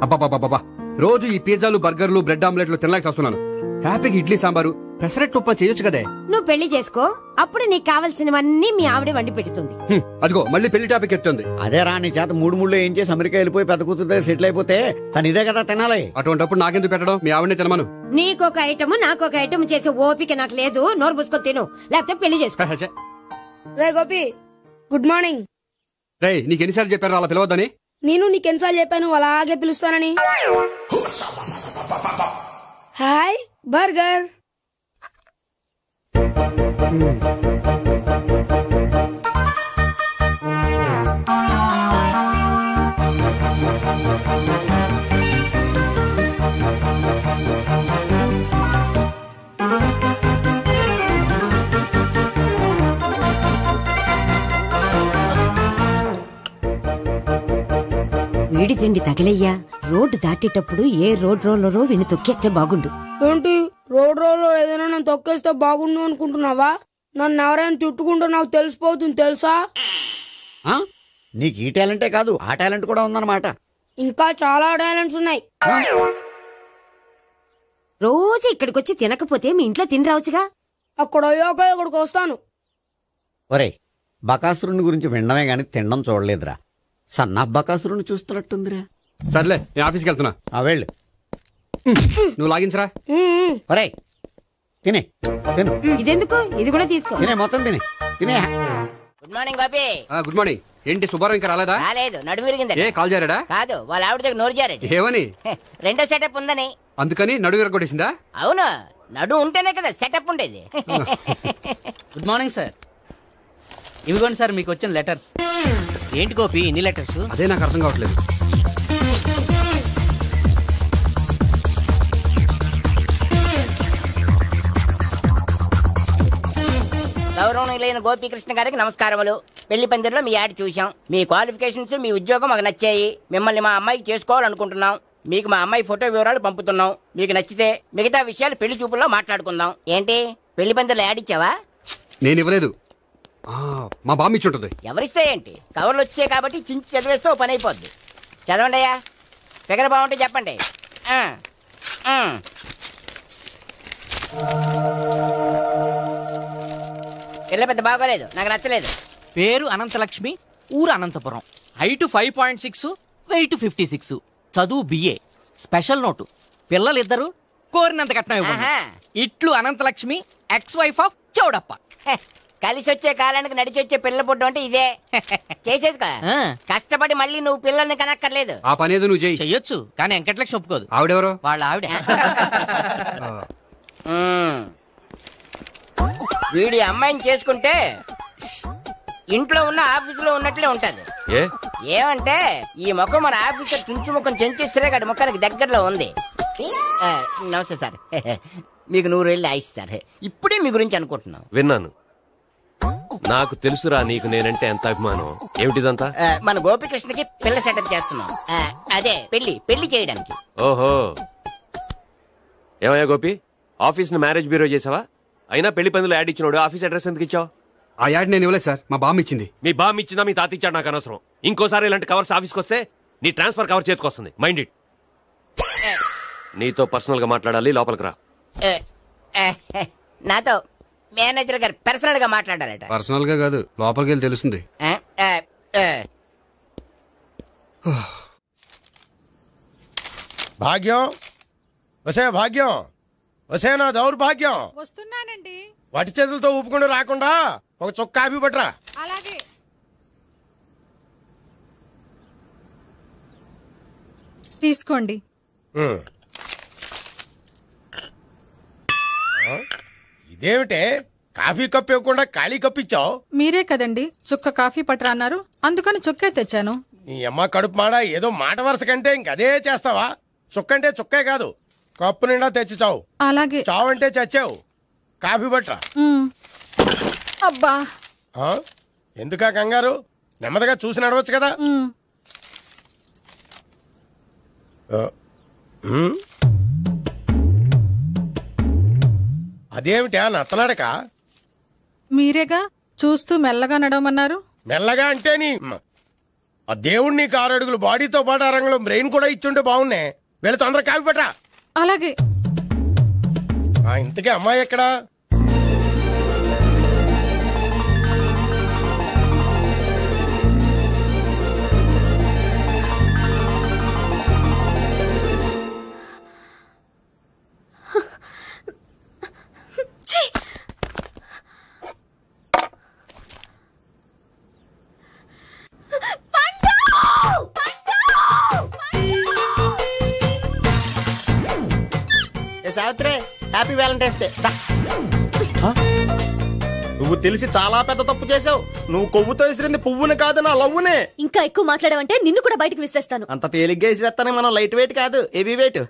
అబ్బాబాబాబా, రోజు ఈ పిజ్జాలు బర్గర్లు బ్రెడ్ ఆమ్లెట్లు తినలేక చేస్తున్నాను. హ్యాపీగా ఇడ్లీ సాంబారు పెసరెట్ ఉప్మా చేయొచ్చు కదే. నువ్వు పెళ్లి చేసుకో, అప్పుడు నీకు కావాల్సినవన్నీ మీ ఆవిడే వండి పెడుతుంది. అదిగో మళ్ళీ పెళ్లి టాపిక్ ఎత్తుంది. అదే రా, నీ చేత మూడు ఏం చేసి అమెరికా వెళ్ళిపోయి పెద్ద కూతురు సెటిల్ అయిపోతే తను ఇదే కదా తినాలి. అటువంటిప్పుడు నాకెందుకు పెట్టడం, మీ ఆవిడనే తినమను. నీకొక ఐటమ్ నాకొక ఐటమ్ చేసే ఓపిక నాకు లేదు. నోరు పూసుకొని తిను, లేకపోతే పెళ్లి చేసుకో. రే గోపి, గుడ్ మార్నింగ్. రే, నీకు ఎన్నిసార్లు చెప్పారు అలా పిలవద్దని? నేను నీకెన్నిసార్లు చెప్పాను అలాగే పిలుస్తానని. Hi burger. వీడి తిండి తగిలయ్యా. రోడ్డు దాటేటప్పుడు ఏ రోడ్ రోలరో వీడిని తొక్కేస్తే బాగుండు. ఏంటి రోడ్ రోల్లో ఏదైనా నేను తొక్కేస్తే బాగుండు అనుకుంటున్నావా? నన్ను ఎవరైనా తిట్టుకుంటూ నాకు తెలిసిపోతుంది తెలుసా? నీకు ఈ టాలెంటే కాదు, ఆ టాలెంట్ కూడా ఉందన్నమాట. ఇంకా చాలా టాలెంట్స్ ఉన్నాయి. రోజు ఇక్కడికొచ్చి తినకపోతే మీ ఇంట్లో తిని రావచ్చుగా. అక్కడ అయ్యాక ఇక్కడికి వస్తాను. ఒరేయ్, బకాసురుని గురించి వినడమే గాని తినడం చూడలేదురా. సన్నా బకాసురుని చూస్తున్నట్టుందిరా. సర్లే, నేను ఆఫీస్కి వెళ్తున్నా. వెళ్ళు. నువ్వు లాగించరా. ఒరేయ్, తినే తిను. ఇదెందుకు? ఇది కూడా తీసుకో. తినే, మొత్తం తినే తినే. Good morning Bobby. Good morning. ఏంటి సుబ్బారావు ఇంకా రాలేదా? రాలేదు, నడుము విరిగింది. ఏ కాల్ జారాడా? కాదు, వాళ్ళ ఆవిడ దగ్గర నోరు జారాడు. ఏమని? రెండో సెటప్ ఉందని. అందుకని నడుము విరగొట్టేసిందా? అవును, నడు ఉంటేనే కదా సెటప్ ఉండేది. Good morning sir. ఇవిగోండి సార్ మీకు వచ్చిన లెటర్స్. ఏంటి గోపి ఇన్ని లెటర్స్? అదే నాకు అర్థం కావట్లేదు. గౌరవనీయులైన గోపీకృష్ణ గారికి నమస్కారములు. పెళ్లి పందిరిలో మీ యాడ్ చూసాం. మీ క్వాలిఫికేషన్స్, మీ ఉద్యోగం మాకు నచ్చాయి. మిమ్మల్ని మా అమ్మాయికి చేసుకోవాలనుకుంటున్నాం. మీకు మా అమ్మాయి ఫోటో వివరాలు పంపుతున్నాం. మీకు నచ్చితే మిగతా విషయాలు పెళ్లి చూపుల్లో మాట్లాడుకుందాం. ఏంటి పెళ్లి పందిరిలో యాడ్ ఇచ్చావా? నేను ఇవ్వలేదు, మా బామ్మ ఇచ్చి ఉంటుంది. ఎవరిస్తే ఏంటి, కవర్లు వచ్చాయి కాబట్టి చించి చదివేస్తే ఓ పని అయిపోద్ది. చదవండి అయ్యా, ఫిగర్ బాగుంటే చెప్పండి. పిల్ల పెద్ద బాగోలేదు, నాకు నచ్చలేదు. పేరు అనంతలక్ష్మి, ఊరు అనంతపురం, హైట్ 5.6, వెయిట్ 56, చదువు బిఏ, స్పెషల్ నోటు పిల్లలిద్దరు కోరినంత కట్నం ఇవ్వండి. ఇట్లు Anantalakshmi, ex wife of Chowdappa. కలిసి వచ్చే కాలానికి నడిచి వచ్చే పిల్ల పుట్టు అంటే ఇదే. చేసేసుకో, కష్టపడి మళ్ళీ నువ్వు పిల్లల్ని కనక్కర్లేదు. ఆ పనేది నువ్వు చెయ్యొచ్చు, కానీ వెంకటలక్ష్మి ఒప్పుకోదు. ఆవిడెవరో? వాళ్ళ ఆవిడ. వీడి అమ్మాయిని చేసుకుంటే ఇంట్లో ఉన్న ఆఫీసులో ఉన్నట్లే ఉంటది. ఏమంటే ఈ ముఖం మన ఆఫీసర్ చుంచు ముఖం చెంచేశ్వరే గారి ముఖానికి దగ్గరలో ఉంది. నమస్తే సార్, మీకు 100 ఏళ్ళు ఆయుష్ సార్. ఇప్పుడే మీ గురించి అనుకుంటున్నాం. విన్నాను, నాకు తెలుసురా నీకు నేనంటే ఎంత అభిమానం. ఏమిటిదంతా? మన గోపికృష్ణకి పిల్ల సెటప్ చేస్తున్నాం. అదే పెళ్లి చేయడానికి. ఓహో, ఏమయ్యా గోపి, ఆఫీస్ ని మ్యారేజ్ బ్యూరో చేసావా? అయినా పెళ్లి పందులు యాడ్ ఇచ్చినోడు ఆఫీస్ అడ్రస్ ఎందుకు ఇచ్చావు? ఆ యాడ్ నేను ఇవ్వలేదు సార్, మా బామ్మ ఇచ్చింది. మీ బామ్మ ఇచ్చిందా మీ తాత ఇచ్చాడు నాకు అనవసరం. ఇంకోసారి ఇలాంటి కవర్స్ ఆఫీస్కి వస్తే నీ ట్రాన్స్ఫర్ కవర్ చేతికి వస్తుంది. Mind it. నీతో పర్సనల్ గా మాట్లాడాలి, లోపలికి రా. నాతో మేనేజర్ గారు పర్సనల్ గా మాట్లాడాలట. పర్సనల్ గా కాదు, లోపలికి వెళ్ళి తెలుస్తుంది. భాగ్యం, వసే భాగ్యం, వసే నా దౌర్భాగ్యం. వస్తున్నానండి. వటి చేతులతో ఊపుకుండా రాకుండా ఒక చుక్క కాఫీ పట్టరా. అలాగే. తీసుకోండి. ఇదేమిటే కాఫీ కప్పు ఇవ్వకుండా ఖాళీ కప్పు ఇచ్చావు? మీరే కదండి చుక్క కాఫీ పట్టరా అన్నారు, అందుకని చుక్కే తెచ్చాను. నీ అమ్మ కడుపు మాడ, ఏదో మాట వరుస కంటే ఇంకదే చేస్తావా? చుక్కంటే చుక్కే కాదు, కప్పు నిండా తెచ్చి చావు. అలాగే. చావంటే చచ్చావు. కాఫీ పట్టరా. అబ్బా, ఎందుకా కంగారు? నెమ్మదిగా చూసి నడవచ్చు కదా. అదేమిటా నత్తలాడక? మీరేగా చూస్తూ మెల్లగా నడవమన్నారు. మెల్లగా అంటే నీ ఆ దేవుడు నీకు 6 అడుగులు బాడీతో పాటు ఆ రంగంలో బ్రెయిన్ కూడా ఇచ్చుంటే బాగున్నాయి. వీళ్ళు తొందరగా కాఫీ పెట్టరా. అలాగే. ఇంతకీ అమ్మాయి ఎక్కడా? Savitri, happy Valentine's day. నువ్వు తెలిసి చాలా పెద్ద తప్పు చేసావు. నువ్వు కొవ్వుతో విసిరింది పువ్వుని కాదు, నా లవ్వునే. ఇంకా ఎక్కువ మాట్లాడావంటే నిన్ను కూడా బయటకు విసిరేస్తాను. అంత తేలిగ్గా విసిరేస్తానే, మనం లైట్ వెయిట్ కాదు, హెవీ వెయిట్.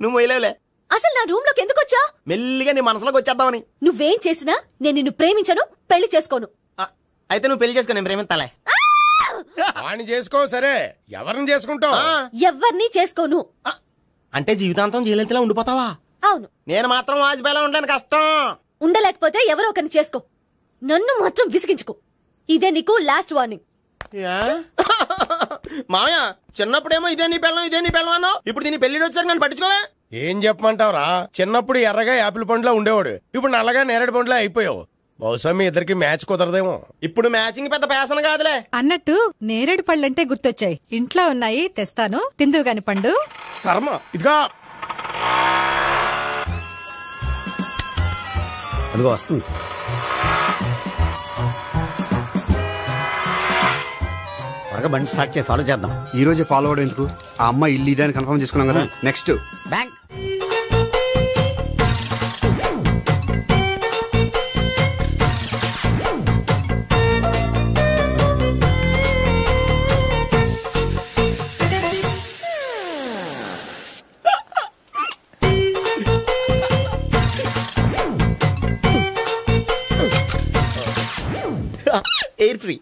నువ్వు వేయలేవులే. అసలు నా రూమ్ లోకి ఎందుకు వచ్చా? మెల్లిగా నీ మనసులోకి వచ్చేద్దామని. నువ్వేం చేసినా నేను నిన్ను ప్రేమించను, పెళ్లి చేసుకోను. అయితే నువ్వు పెళ్లి చేసుకో, నేను ప్రేమిస్తాలే. వాణ్ణి చేసుకో. సరే, ఎవరిని చేసుకుంటావు? ఎవరిని చేసుకోను. అంటే జీవితాంతం జయలలితలా ఉండిపోతావా? అవును. నేను మాత్రం వాజ్పేయిలా ఉండడానికి కష్టం. ఉండలేకపోతే ఎవరో ఒకరిని చేసుకో, నన్ను మాత్రం విసిగించుకో. ఇదే నీకు లాస్ట్ వార్నింగ్. మామయ్య, చిన్నప్పుడేమో ఇదే నీ పెళ్ళం అన్నావు, ఇప్పుడు దీని పెళ్లి వచ్చాక నన్ను పట్టించుకోవే. ఏం చెప్పమంటావురా? చిన్నప్పుడు ఎర్రగా యాపిల్ పండులో ఉండేవాడు, ఇప్పుడు నల్లగా నేరేడు పండులో అయిపోయావు. బహుశా మీ ఇద్దరికి మ్యాచ్ కుదరదేమో. ఇప్పుడు మ్యాచింగ్ పెద్ద పేసన కాదులే. అన్నట్టు నేరేడు పళ్ళంటే గుర్తొచ్చాయి. ఇంట్లో ఉన్నాయి, తెస్తాను, తిందువు గాని పండు. కర్మ. ఇదిగా అదిగో వస్తుంది. త్వరగా బండి స్టార్ట్ చేసి ఫాలో చేద్దాం. ఈ రోజే ఫాలో అవడం ఎందుకు? ఆ అమ్మాయి ఇల్లు ఇదే అని కన్ఫర్మ్ చేసుకున్నాం కదా. Next bank. Air free.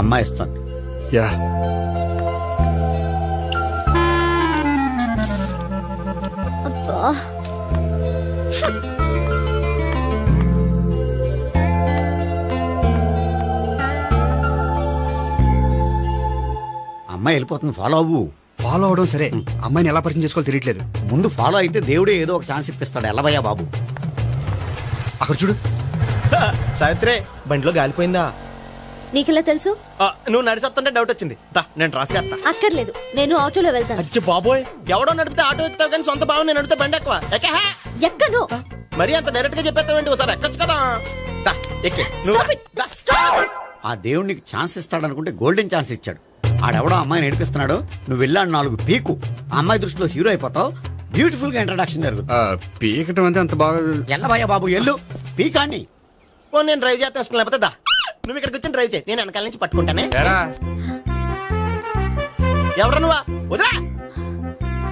అమ్మాయి ఇస్తుంది. యా, అమ్మాయి వెళ్ళిపోతుంది, ఫాలో అవ్వు. ఫాలో అవడం సరే, అమ్మాయిని ఎలా పరిచయం చేసుకోవాలో తెలియట్లేదు. ముందు ఫాలో అయితే దేవుడే ఏదో ఒక ఛాన్స్ ఇప్పిస్తాడు. ఎల్లవయ్యా బాబు. అక్కడ చూడు. సావిత్రి, బండిలో గాలిపోయిందా? నీకెలా తెలుసు? నువ్వు నడిచేస్తుంటే డౌట్ వచ్చింది. నేను ట్రాస్ చేస్తా. అక్కర్లేదు, నేను ఆటోలో వెళ్తాను. అచ్చి బాబోయ్, ఎవడో నడిపితే ఆటో ఎక్కుతావు కానీ సొంత భావం నేను నడిపితే బండి ఎక్కువ. ఎక్కను. మరి అంత డైరెక్ట్ గా చెప్పేస్తావేంటి? ఒకసారి ఎక్కొచ్చు కదా. ఎక్కే. ఆ దేవుడు నీకు ఛాన్స్ ఇస్తాడనుకుంటే గోల్డెన్ ఛాన్స్ ఇచ్చాడు. ఆడెవడో అమ్మాయిని నడిపిస్తున్నాడు, నువ్వు వెళ్ళాడు 4 పీకు. ఆ అమ్మాయి దృష్టిలో హీరో అయిపోతావు. బ్యూటిఫుల్ గా ఇంట్రడక్షన్ జరుగుతుంది. పీకటం అంటే అంత బాగా. ఎల్లవయ్యా బాబు, ఎల్లు పీకాన్ని. నేను డ్రైవ్ చేస్తే ఇష్టం లేకపోతే దా, నువ్వు ఇక్కడికి వచ్చి డ్రైవ్ చేయి, నేను వెనకాల నుంచి పట్టుకుంటానే. ఎవరు నువ్వా? వదిలే.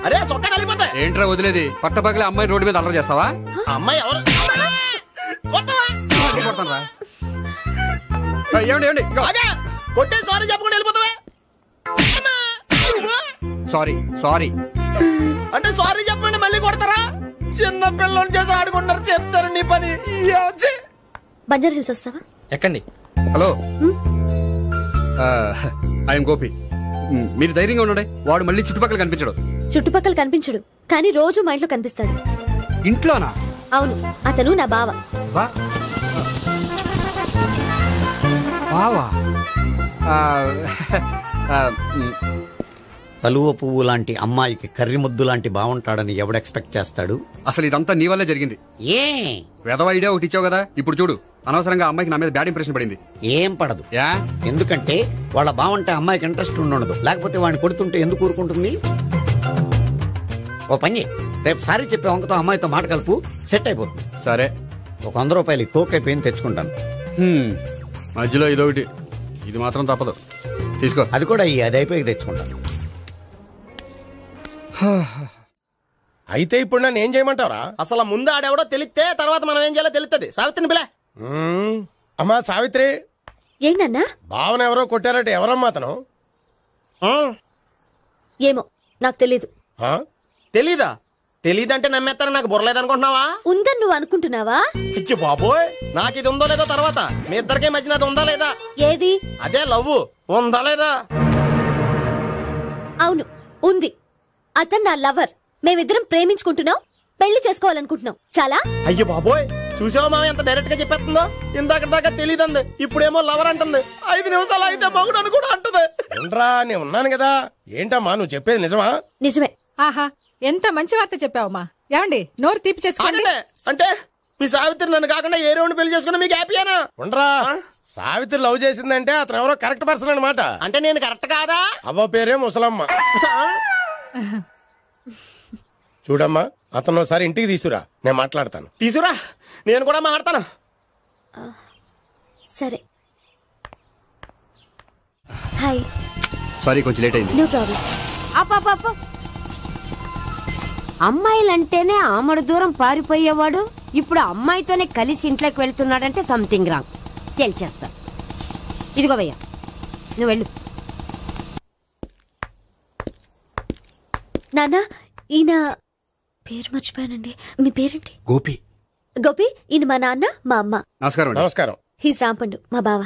అరే చొక్కా కలిపోతా. ఏంట్రా వదిలేది? పట్టపగలే అమ్మాయి రోడ్డు మీద అల్లరి చేస్తావా? అమ్మాయి ఎవరు? కొట్టే సారీ చెప్పకుండా వెళ్ళిపోతావా? సారీ సారీ అంటే సారీ చెప్పండి మళ్ళీ కొడతారా? చిన్న పిల్లలు చేసి ఆడుకుంటారు, చెప్తారు నీ పని. బంజారా హిల్స్ వస్తావా? ఎక్కండి. Hello, I'm Gopi. మీరు ధైర్యంగా ఉండండి. వాడు మళ్ళీ చుట్టుపక్కల కనిపించడు. చుట్టుపక్కల కనిపించడు, కానీ రోజు మా ఇంట్లో కనిపిస్తాడు. ఇంట్లోనా? అవును, అతను నా బావ. బావా? కలువ పువ్వు లాంటి అమ్మాయికి కర్రి ముద్దు లాంటి బాగుంటాడని ఎవడు ఎక్స్పెక్ట్ చేస్తాడు? అసలు ఇదంతా నీ వల్లే జరిగింది. ఏ వెధవ ఐడియా ఒకటి ఇచ్చావు కదా, ఇప్పుడు చూడు. అనవసరంగా అమ్మాయికి నా మీద బ్యాడ్ ఇంప్రెషన్ పడింది. ఏం పడదు. ఎందుకంటే వాళ్ళ బాగుంటే అమ్మాయికి ఇంట్రెస్ట్ ఉండదు. లేకపోతే వాడిని కొడుతుంటే ఎందుకు ఊరుకుంటుంది? ఓ పని, రేపు సారీ చెప్పే వంకతో అమ్మాయితో మాట కలుపు, సెట్ అయిపోతుంది. సరే, ఒక 100 రూపాయలు కోక్ అయిపోయింది, తెచ్చుకుంటాను. మధ్యలో ఇదొకటి, ఇది మాత్రం తప్పదు. తీసుకో. అది కూడా అది అయిపోయి తెచ్చుకుంటాను. అయితే ఇప్పుడు నన్ను ఏం చేయమంటారా? అసలు ముందు ఆడెవడో తెలిస్తే తర్వాత మనం ఏం చేయాలో తెలుస్తుంది. సావిత్రిని పిల్ల. అమ్మా సావిత్రి. ఏంటన్నా? భావన ఎవరో కొట్టారట. ఎవరమ్మా అతను? ఏమో, నాకు తెలీదు. తెలీదా? తెలీదంటే నమ్మేస్తారని నాకు బుర్రలేదనుకుంటున్నావా? ఉందని నువ్వు అనుకుంటున్నావా? అయ్యో బాబోయ్, నాకు ఇది ఉందో లేదో తర్వాత. మీ ఇద్దరికే మధ్యన అది ఉందా లేదా? ఏది? అదే లవ్ ఉందా లేదా? అవును, ఉంది. అతను నా లవర్. మేమిద్దరం ప్రేమించుకుంటున్నాం, పెళ్లి చేసుకోవాలనుకుంటున్నాం. చాలా. అయ్యో బాబోయ్, చూసావా మామ ఎంత డైరెక్ట్ గా చెప్పేస్తుందో? ఇందాక దాకా తెలియదండి, ఇప్పుడేమో లవర్ అంటుంది. 5 నిమిషాలు అయితే మగుడు అని కూడా అంటుంది. ఉండరా, నేను ఉన్నాను కదా. ఏంటమ్మా నువ్వు చెప్పేది నిజమా? నిజమే. ఆహా, ఎంత మంచి వార్త చెప్పావమ్మా. ఏమండి, నోరు తీపి చేసుకోండి. అంటే మీ సావిత్రి నన్ను కాకుండా ఏ రౌండ్ పెళ్లి చేసుకున్నా మీకు హ్యాపీయేనా? ఉండరా, సావిత్రి లవ్ చేసిందంటే అతను ఎవరో కరెక్ట్ పర్సన్ అనమాట. అంటే నేను కరెక్ట్ కాదా? అవ్వ పేరే ముసలమ్మ. చూడమ్మా, అతను ఒకసారి ఇంటికి తీసుకురా, నేను మాట్లాడతాను. తీసుకురా, నేను కూడా మాట్లాడతాను. సరే. హాయ్. సారీ, కొంచెం లేట్ అయింది. No problem. అప్ప అమ్మాయిలంటేనే ఆమడు దూరం పారిపోయేవాడు ఇప్పుడు అమ్మాయితోనే కలిసి ఇంట్లోకి వెళ్తున్నాడంటే సంథింగ్ రాంగ్. తేల్చేస్తా. ఇదిగో భయ్యా, నువ్వు వెళ్ళు. నాన్న, ఈయన పేరు మర్చిపోయానండి. మీ పేరేంటి? గోపి. గోపి, ఈయన మా నాన్న, మా అమ్మ. నమస్కారం. నమస్కారం. హీస్ రాంపండు, మా బావ.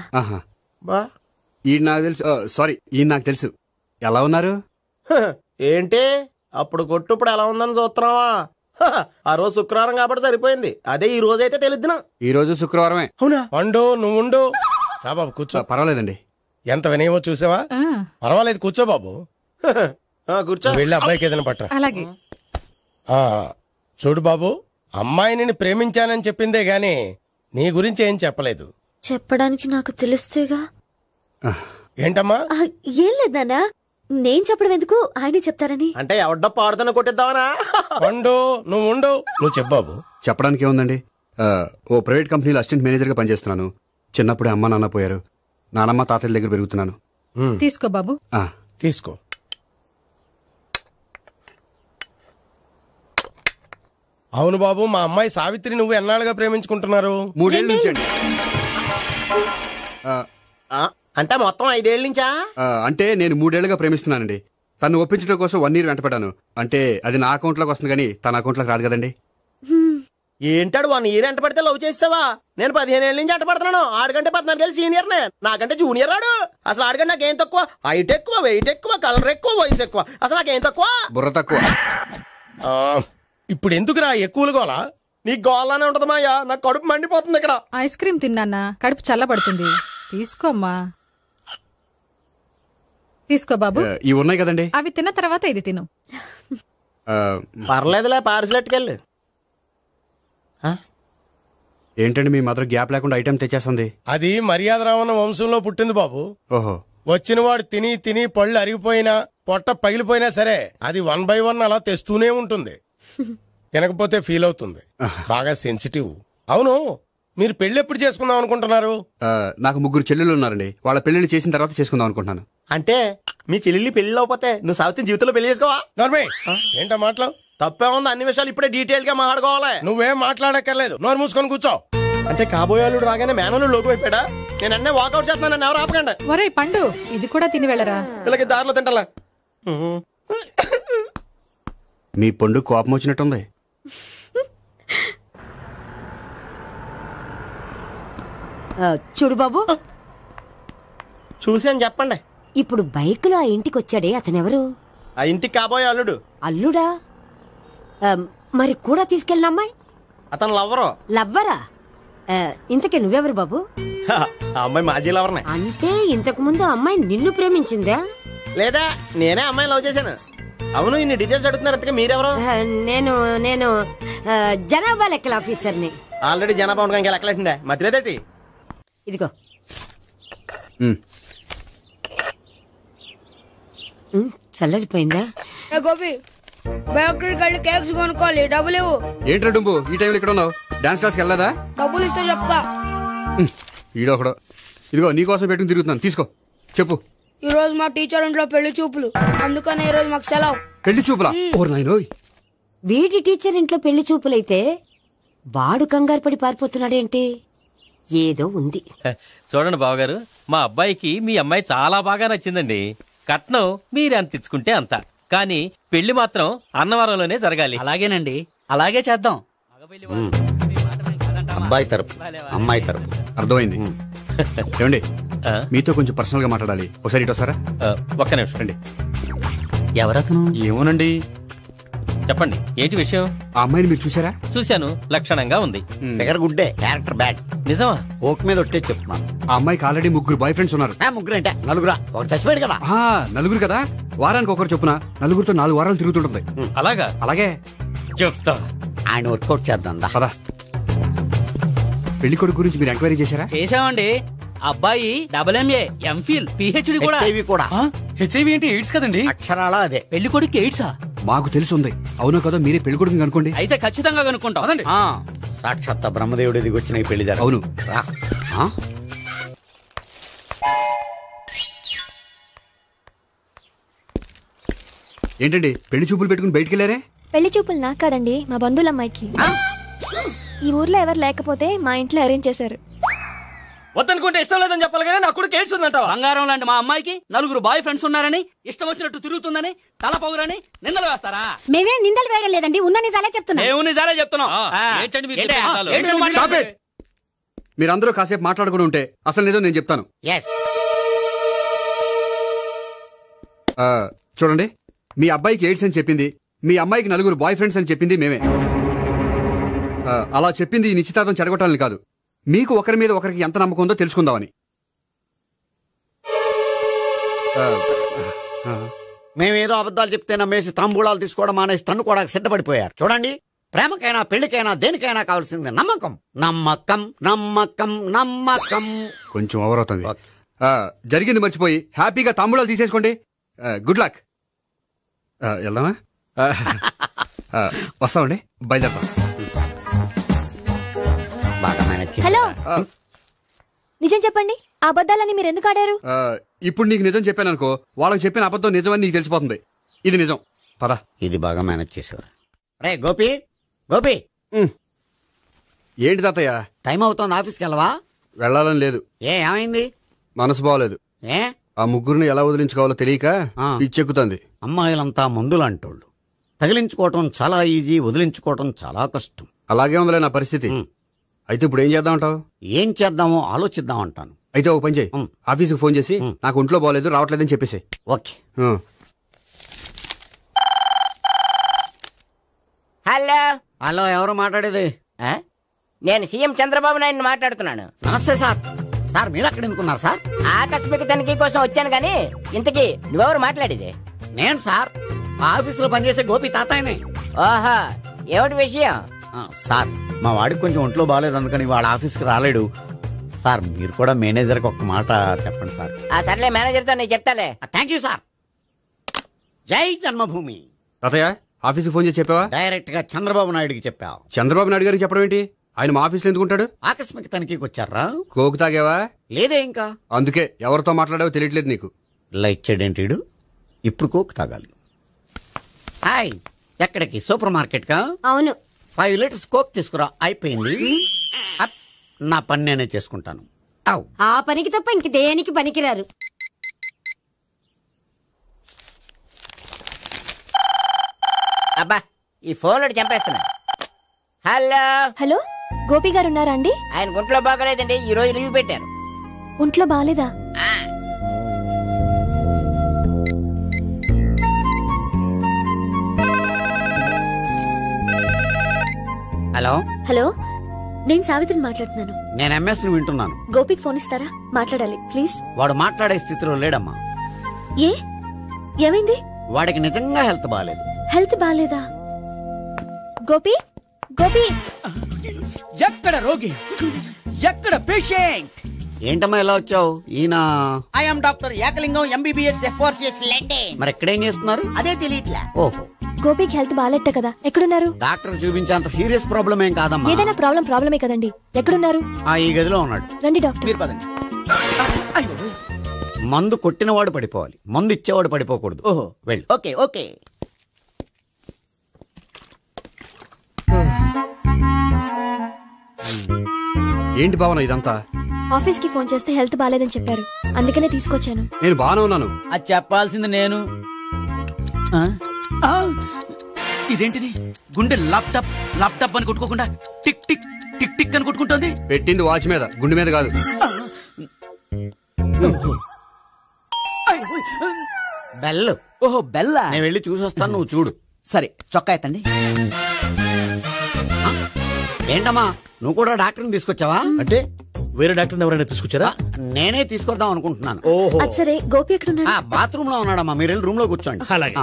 ఈయన నాకు తెలుసు. సారీ, ఈయన నాకు తెలుసు. ఎలా ఉన్నారు? ఏంటి అప్పుడు కొట్టు ఇప్పుడు ఎలా ఉందని చూస్తున్నావా? ఆ రోజు శుక్రవారం కాబట్టి సరిపోయింది. అదే ఈ రోజు అయితే తెలుద్దునా? ఈ రోజు శుక్రవారమే. అవునా? పండు నువ్వు ఉండు. రా బాబు కూర్చో. పర్వాలేదండి. ఎంత వినయమో చూసావా? పర్వాలేదు, కూర్చో బాబు. కూర్చో. వెళ్ళి అబ్బాయికి ఏదైనా పట్ట. అలాగే. చూడు బాబు, అమ్మాయి నిన్ను ప్రేమించానని చెప్పిందే గాని నీ గురించి ఏం చెప్పలేదు. చెప్పడానికి నాకు తెలిస్తేగా. ఏంటమ్మా? ఏం లేదు నాన్న, నేను చెప్పడం ఎందుకు, ఆయనే చెప్తారని. అంటే ఎవడ్డో పాడుతున్న కొట్టిద్దామనా? పండు నువ్వు ఉండు. నువ్వు చెప్పు బాబు. చెప్పడానికి ఏముందండి, ఓ ప్రైవేట్ కంపెనీలో అసిస్టెంట్ మేనేజర్గా పనిచేస్తున్నాను. చిన్నప్పుడే అమ్మ నాన్న పోయారు. నానమ్మ తాతయ్య దగ్గర పెరుగుతున్నాను. తీసుకో బాబు. తీసుకో. అవును బాబు, మా అమ్మాయి సావిత్రి నువ్వు ఎన్నాళ్ళుగా ప్రేమించుకుంటున్నారు? 3 ఏళ్ళ నుంచి అండి. అంటే మొత్తం 5 ఏళ్ళ నుంచా? అంటే నేను 3 ఏళ్ళుగా ప్రేమిస్తున్నానండి. తను ఒప్పించడం కోసం 1 year వెంటపడ్డాను. అంటే అది నా అకౌంట్లోకి వస్తుంది కానీ తన అకౌంట్లోకి రాదు కదండి. ఏంటాడు 1 year ఎంట పడితే లవ్ చేసావా? నేను 15 ఏళ్ళ నుంచి ఎంట పడుతున్నాను. ఆడికంటే 14 ఏళ్ళు సీనియర్నే, నాకంటే జూనియర్ ఆడు. అసలు ఆడికంటే నాకేం తక్కువ? హైట్ ఎక్కువ, వెయిట్ ఎక్కువ, కలర్ ఎక్కువ, వయసు ఎక్కువ. అసలు నాకేం తక్కువ? బుర్ర తక్కువ. ఇప్పుడు ఎందుకురా ఎక్కువలు గోలా? నీ గోలానే ఉంటది మాయా, నాకు కడుపు మండిపోతుంది ఇక్కడ. ఐస్ క్రీమ్ తిన్నానా, కడుపు చల్లబడుతుంది. తీసుకోమ్మా. తీసుకో బాబు. ఇవి ఉన్నాయి కదండి, అవి తిన్న తర్వాత ఇది తిను. పర్లేదులే, పార్సిల్ ఎట్టుకెళ్ళి. ఏంటండి మీ మదర్ గ్యాప్ లేకుండా ఐటెం తెచ్చేస్తుంది? అది మర్యాద రావణ వంశంలో పుట్టింది బాబు. ఓహో. వచ్చిన వాడు తిని తిని పళ్ళు అరిగిపోయినా పొట్ట పగిలిపోయినా సరే అది 1 by 1 అలా తెస్తూనే ఉంటుంది. తినకపోతే ఫీల్ అవుతుంది. బాగా సెన్సిటివ్. అవును, మీరు పెళ్లి ఎప్పుడు చేసుకుందాం అనుకుంటున్నారు? నాకు 3 చెల్లెళ్ళు ఉన్నారండి. వాళ్ళ పెళ్లిని చేసిన తర్వాత చేసుకుందాం అనుకుంటున్నాను. అంటే మీ చెల్లెల్ని పెళ్లి లేకపోతే నువ్వు సావిత్రి జీవితంలో పెళ్లి చేసుకోవా? నోర్మే, ఏంటో మాటలు? తప్పే ఉంది, అన్ని విషయాలు ఇప్పుడే డీటెయిల్ గా మాట్లాడుకోవాలి. నువ్వేం మాట్లాడక్కర్లేదు, నోరు మూసుకొని కూర్చో. అంటే కాబోయేవాళ్ళు రాగానే మేనలు లోకి అయిపోయాడా? నేను అన్నీ వాకౌట్ చేస్తున్నాను, నన్ను ఎవరు ఆపకండి. ఒరే పండు, ఇది కూడా తిని వెళ్ళరా. వీళ్ళకి దారిలో తింటలా. మీ పండు కోపం వచ్చినట్టుంది. చూడు బాబు, చూసి అని చెప్పండి. ఇప్పుడు బైక్ లో ఆ ఇంటికి వచ్చాడే అతనెవరు? ఆ ఇంటికి కాబోయే అల్లుడు. అల్లుడా? మరి కూడా తీసుకెళ్ళిన అమ్మాయి? అతను లవ్వరు. లవ్వరా? ఇంతకే నువ్వెవరు బాబు? ఆ అమ్మాయి మాజీ లవర్నే. అంటే ఇంతకు ముందు అమ్మాయి నిన్ను ప్రేమించిందా? లేదా నేనే అమ్మాయి లవ్ చేశాను. అవును, ఇన్ని డీటెయిల్స్ అడుగుతున్నారు. అంతకే మీరెవరు? నేను నేను జనాభా లెక్కల ఆఫీసర్ని. ఆల్రెడీ జనాభా ఉండగా ఇంకా లెక్కలేటండే మధ్యలేదేటి. ఇదిగో. చల్లరిపోయిందా? గోపి, బేకరీకి వెళ్ళి కేక్స్ కొనుక్కోవాలి, డబ్బులు ఇవ్వు. ఏంట్రా డుంబు, ఈ టైంలో ఇక్కడ ఉన్నావు? డాన్స్ క్లాస్కి వెళ్ళదా? డబ్బులు ఇస్తే చెప్తా. ఈడొకడు. ఇదిగో నీకోసం పెట్టుకుని తిరుగుతున్నాను, తీసుకో. చెప్పు. ఈ రోజు మా టీచర్ ఇంట్లో పెళ్లి చూపులు, అందుకనే ఈ రోజు మాకు సెలవు. పెళ్లి చూపులా? ఓర్ నాయనోయ్. వీడి టీచర్ ఇంట్లో పెళ్లి చూపులైతే వాడు కంగారు పడి పారిపోతున్నాడేంటి? ఏదో ఉంది. చూడండి బావగారు, మా అబ్బాయికి మీ అమ్మాయి చాలా బాగా నచ్చిందండి. కట్నం మీరెంత ఇచ్చుకుంటే అంత. కానీ పెళ్లి మాత్రం అన్నవరంలోనే జరగాలి. అలాగేనండి, అలాగే చేద్దాం. అబ్బాయి తరపు అమ్మాయి తరపు. అర్థమైంది. ఏమండి మీతో కొంచెం పర్సనల్ గా మాట్లాడాలి, ఒకసారి ఇటు వస్తారా? ఒక్క నిమిషం అండి. ఎవరతను? ఏమోనండి. చెప్పండి, ఏంటి విషయం? ఆ అమ్మాయిని మీరు చూసారా? చూశాను, లక్షణంగా ఉంది. దగ్గర గుడ్డే, క్యారెక్టర్ బ్యాడ్. నిజమా? ఓక్ మీద ఒట్టే చెప్తున్నాను. ఆ అమ్మాయికి ఆల్రెడీ 3 బాయ్ ఫ్రెండ్స్ ఉన్నారు. 3 అంటే 4 ఒకటి చచ్చిపోయాడు కదా. 4 కదా, వారానికి ఒకరు చొప్పున 4తో 4 వారాలు తిరుగుతుంటుంది. అలాగా? అలాగే చెప్తా. ఆయన వర్కౌట్ చేద్దాం పదా. పెళ్లి కొడుకు గురించి మీరు ఎంక్వైరీ చేశారా? చేశామండి. అబ్బాయి MA, MPhil, PhD కూడా. హెచ్ఐవి కూడా. హెచ్ఐవి ఏంటి? ఎయిడ్స్ కదండి. అక్షరాలా అదే. పెళ్లి కొడుకు ఎయిడ్సా? మాకు తెలుసుంది. అవునో కదా, మీరే పెళ్లి కొడుకు కనుకోండి. అయితే ఖచ్చితంగా కనుక్కుంటాం. సాక్షాత్ బ్రహ్మదేవుడి దిగి వచ్చిన ఈ పెళ్లి అవును. ఏంటండి పెళ్లి చూపులు పెట్టుకుని బయటికి వెళ్ళారే? పెళ్లి చూపులు నాకు కాదండి, మా బంధువుల అమ్మాయికి. ఈ ఊర్లో ఎవరు లేకపోతే మా ఇంట్లో అరేంజ్ చేశారు. వద్దనుకుంటే ఇష్టం లేదని చెప్పాలి కానీ నా కొడుకు ఎయిడ్స్ ఉందంటావా? బంగారం లాంటి మా అమ్మాయికి 4 బాయ్ ఫ్రెండ్స్ ఉన్నారని, ఇష్టం వచ్చినట్టు తిరుగుతుందని, తల పౌరని నిందలు వేస్తారా? మేమేం నిందలు వేయడం లేదండి, ఉన్న నిజాలే చెప్తున్నా. మేము నిజాలే చెప్తున్నాం. మీరందరూ కాసేపు మాట్లాడుకుని ఉంటే అసలు నిజం నేను చెప్తాను. చూడండి, మీ అబ్బాయికి ఎయిడ్స్ అని చెప్పింది, మీ అమ్మాయికి 4 బాయ్ ఫ్రెండ్స్ అని చెప్పింది మేమే. అలా చెప్పింది ఈ నిశ్చితార్థం చెడగొట్టాలని కాదు, మీకు ఒకరి మీద ఒకరికి ఎంత నమ్మకం ఉందో తెలుసుకుందామని. మేమేదో అబద్ధాలు చెప్తే నమ్మేసి తాంబూలాలు తీసుకోవడం మానేసి తన్నుకోవడానికి సిద్ధపడిపోయారు. చూడండి, ప్రేమకైనా పెళ్లికైనా దేనికైనా కావాల్సింది నమ్మకం. నమ్మకం నమ్మకం నమ్మకం. కొంచెం ఓవర్ అవుతుంది. జరిగింది మర్చిపోయి హ్యాపీగా తాంబూలాలు తీసేసుకోండి. Good luck. వెళ్దామా? వస్తామండి, బయలుదేరతాం. హలో, నిజం చెప్పండి, ఆ అబద్ధాలని మీరు ఎందుకు ఆడారు? ఇప్పుడు నీకు నిజం చెప్పాను అనుకో, వాళ్ళకి చెప్పిన అబద్ధం నిజమని నీకు తెలిసిపోతుంది. ఇది నిజం, పద. ఇది బాగా మేనేజ్ చేసేవారు. రే గోపి, గోపి. ఏంటి తాతయ్య? టైం అవుతోంది, ఆఫీస్కి వెళ్ళవా? వెళ్ళాలని లేదు. ఏమైంది? మనసు బాగోలేదు. ఆ ముగ్గురిని ఎలా వదిలించుకోవాలో తెలియక పిచ్చెక్కుతుంది. అమ్మాయిలంతా మందులాంటోళ్ళు. తగిలించుకోవటం చాలా ఈజీ, వదిలించుకోవటం చాలా కష్టం. అలాగే ఉందిలే నా పరిస్థితి. అయితే ఇప్పుడు ఏం చేద్దామంటావు? ఏం చేద్దామో ఆలోచిద్దాం అంటాను. అయితే ఒక పని చేయి, ఆఫీస్కి ఫోన్ చేసి నాకు ఒంట్లో బాగోలేదు రావట్లేదని చెప్పేసి. ఓకే. హలో. హలో, ఎవరు మాట్లాడేది? నేను సీఎం చంద్రబాబు నాయుడు మాట్లాడుతున్నాను. నమస్తే సార్. సార్ మీరు అక్కడ ఎందుకున్నారు సార్? ఆకస్మిక తనిఖీ కోసం వచ్చాను గానీ ఇంతకీ నువ్వెవరు మాట్లాడేది? నేను సార్, ఆఫీసులో పనిచేసే గోపి తాతాయనే. ఓహో, ఏమిటి విషయం? సార్, మా వాడికి కొంచెం ఒంట్లో బాగాలేదు, అందుకని వాళ్ళ ఆఫీస్కి రాలేడు. సార్ మీరు కూడా మేనేజర్కి ఒక్క మాట చెప్పండి సార్. సర్లే, మేనేజర్తో నేను చెప్తాలే. Thank you sir. జై జన్మభూమి. తాతయ్య, ఆఫీస్కి ఫోన్ చేసి చెప్పావా? డైరెక్ట్ గా చంద్రబాబు నాయుడుకి చెప్పావు. చంద్రబాబు నాయుడు గారికి చెప్పడం ఏంటి? ఆయన మా ఆఫీస్లో ఎందుకుంటాడు? ఆకస్మిక తనిఖీకి వచ్చారా? కోకు తాగావా? లేదే ఇంకా. అందుకే ఎవరితో మాట్లాడావో తెలియట్లేదు నీకు. లైట్ చేయడేంటిడు? ఇప్పుడు కోక్ తాగాలి. హాయ్, ఎక్కడికి? సూపర్ మార్కెట్ కా? అవును. 5 లీటర్స్ కోక్ తీసుకురా. అయిపోయింది. నా పని నేనే చేసుకుంటాను. ఆ పనికి తప్ప ఇంక దేనికి పనికిరారు. అబ్బా, ఈ ఫోన్ చంపేస్తున్నా. హలో. హలో, గోపి గారు ఉన్నారా అండి? ఆయన ఒంట్లో బాగలేదండి, ఈ రోజు లీవ్ పెట్టారు. ఒంట్లో బాగాలేదా? హలో. హలో, నేను సావిత్రిని మాట్లాడుతున్నాను. నేను ఎంఎస్ ని వింటున్నాను. గోపికి ఫోన్ ఇస్తారా? మాట్లాడాలి ప్లీజ్. వాడు మాట్లాడే స్థితిలో లేడమ్మా. ఏ, ఏమైంది? వాడికి నిజంగా హెల్త్ బాగాలేదు. హెల్త్ బాగాలేదా? గోపి, గోపి. ఎక్కడ రోగి, ఎక్కడ పేషెంట్? ఏంటమ్మా ఎలా వచ్చావు? ఈయన I'm doctor Ekalingam, MBBS, FRCS London. మరి ఎక్కడేం చేస్తున్నారు? అదే తెలియట్లా. ఓహో, గోపికి హెల్త్ బాగాలేట కదా, ఎక్కడున్నారు? డాక్టర్ చూపించేంత సీరియస్ ప్రాబ్లం ఏం కాదమ్మా. ఏదైనా ప్రాబ్లమే కదండి. ఎక్కడున్నారు? ఈ గదిలో ఉన్నాడు. రండి డాక్టర్. మీరు పదండి. మందు కొట్టినవాడు పడిపోవాలి, మందు ఇచ్చేవాడు పడిపోకూడదు. ఓహో, వెళ్ళి. Okay okay. ఏంటి భావన ఇదంతా? ఆఫీస్ కి ఫోన్ చేస్తే హెల్త్ బాగాలేదని చెప్పారు, అందుకనే తీసుకొచ్చాను. నేను బాగానే ఉన్నాను. అది చెప్పాల్సింది నేను. ఇదేంటిది గుండె ల్యాప్టాప్ ల్యాప్టాప్ అని కొట్టుకోకుండా టిక్ టిక్ టిక్ టిక్ అని కొట్టుకుంటుంది. పెట్టింది వాచ్ మీద, గుండె మీద కాదు. బెల్. ఓహో బెల్లా. నేను వెళ్ళి చూసొస్తాను, నువ్వు చూడు. సరే చొక్కా ఎత్తండి. ఏంటమ్మా నువ్వు కూడా డాక్టర్ని తీసుకొచ్చావా? అంటే వేరే డాక్టర్ ఎవరైనా తీసుకొచ్చారా? నేనే తీసుకొద్దాం అనుకుంటున్నాను. ఓహో సరే గోపి ఎక్కడున్నాడు? బాత్రూమ్ లో ఉన్నాడమ్మా, మీరు వెళ్ళి రూమ్ లో కూర్చోండి. అలాగే.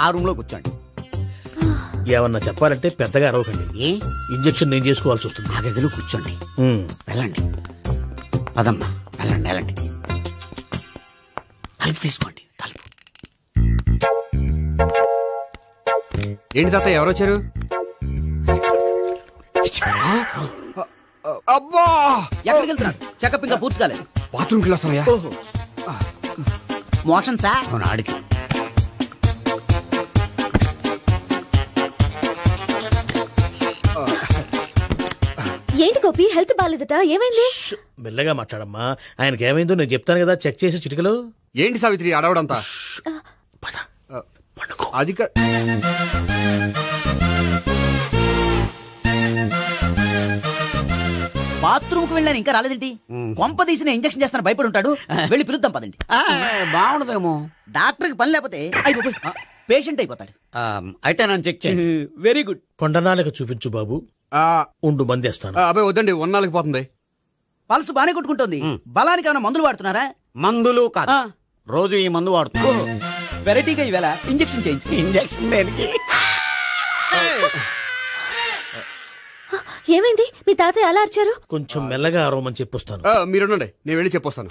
ఆ రూమ్ లో కూర్చోండి. ఏమన్నా చెప్పాలంటే పెద్దగా అరవకండి. ఇంజెక్షన్ నేను చేసుకోవాల్సి వస్తుంది. ఆ గదిలో కూర్చోండి. వెళ్ళండి పదమ్మా, వెళ్ళండి వెళ్ళండి. తలుపు తీసుకోండి, తలుపు. ఏంటి తాత ఎవరు వచ్చారు? అబ్బా ఎక్కడికి వెళ్తున్నారు? చెకప్ ఇంకా పూర్తి కాలేదు. బాత్రూమ్కి వెళ్ళొస్తానయ్యా. Motion sir. అవును ఆడికి. ఏంటి గోపి హెల్త్ బాగాలేదట, ఏమైంది? మెల్లగా మాట్లాడమ్మా, ఆయనకి ఏమైందో నేను చెప్తాను కదా, చెక్ చేసి చిటికలు. ఏంటి సావిత్రి అడవడంతా? అది బాత్రూమ్ కు వెళ్ళాను ఇంకా రాలేదేంటి? కొంప తీసిన ఇంజక్షన్ చేస్తాను భయపడి ఉంటాడు. వెళ్ళి పిలుద్దాం పదండి. బాగుండదేమో. డాక్టర్ కి పని లేకపోతే పేషెంట్ అయిపోతాడు. అయితే నన్ను చెక్ చేయి. Very good. కొండనాలకు చూపించు బాబు. ఉండు మందేస్తాను. అబ్బాయి వద్దండి, ఉన్నాళ్ళకి పోతుంది. పల్సు బానే కొట్టుకుంటుంది. బలానికి ఏమైనా మందులు వాడుతున్నారా? మందులు కాదు, రోజు ఈ మందు వాడుతున్నా. వెరైటీగా ఈవేళ ఇంజక్షన్ చేయించు. ఇంజక్షన్ దేనికి? ఏమైంది? మీ తాతయ్య ఎలా అరిచారు? కొంచెం మెల్లగా అరవమని చెప్పొస్తాను. మీరుండండి, నేను వెళ్ళి చెప్పొస్తాను.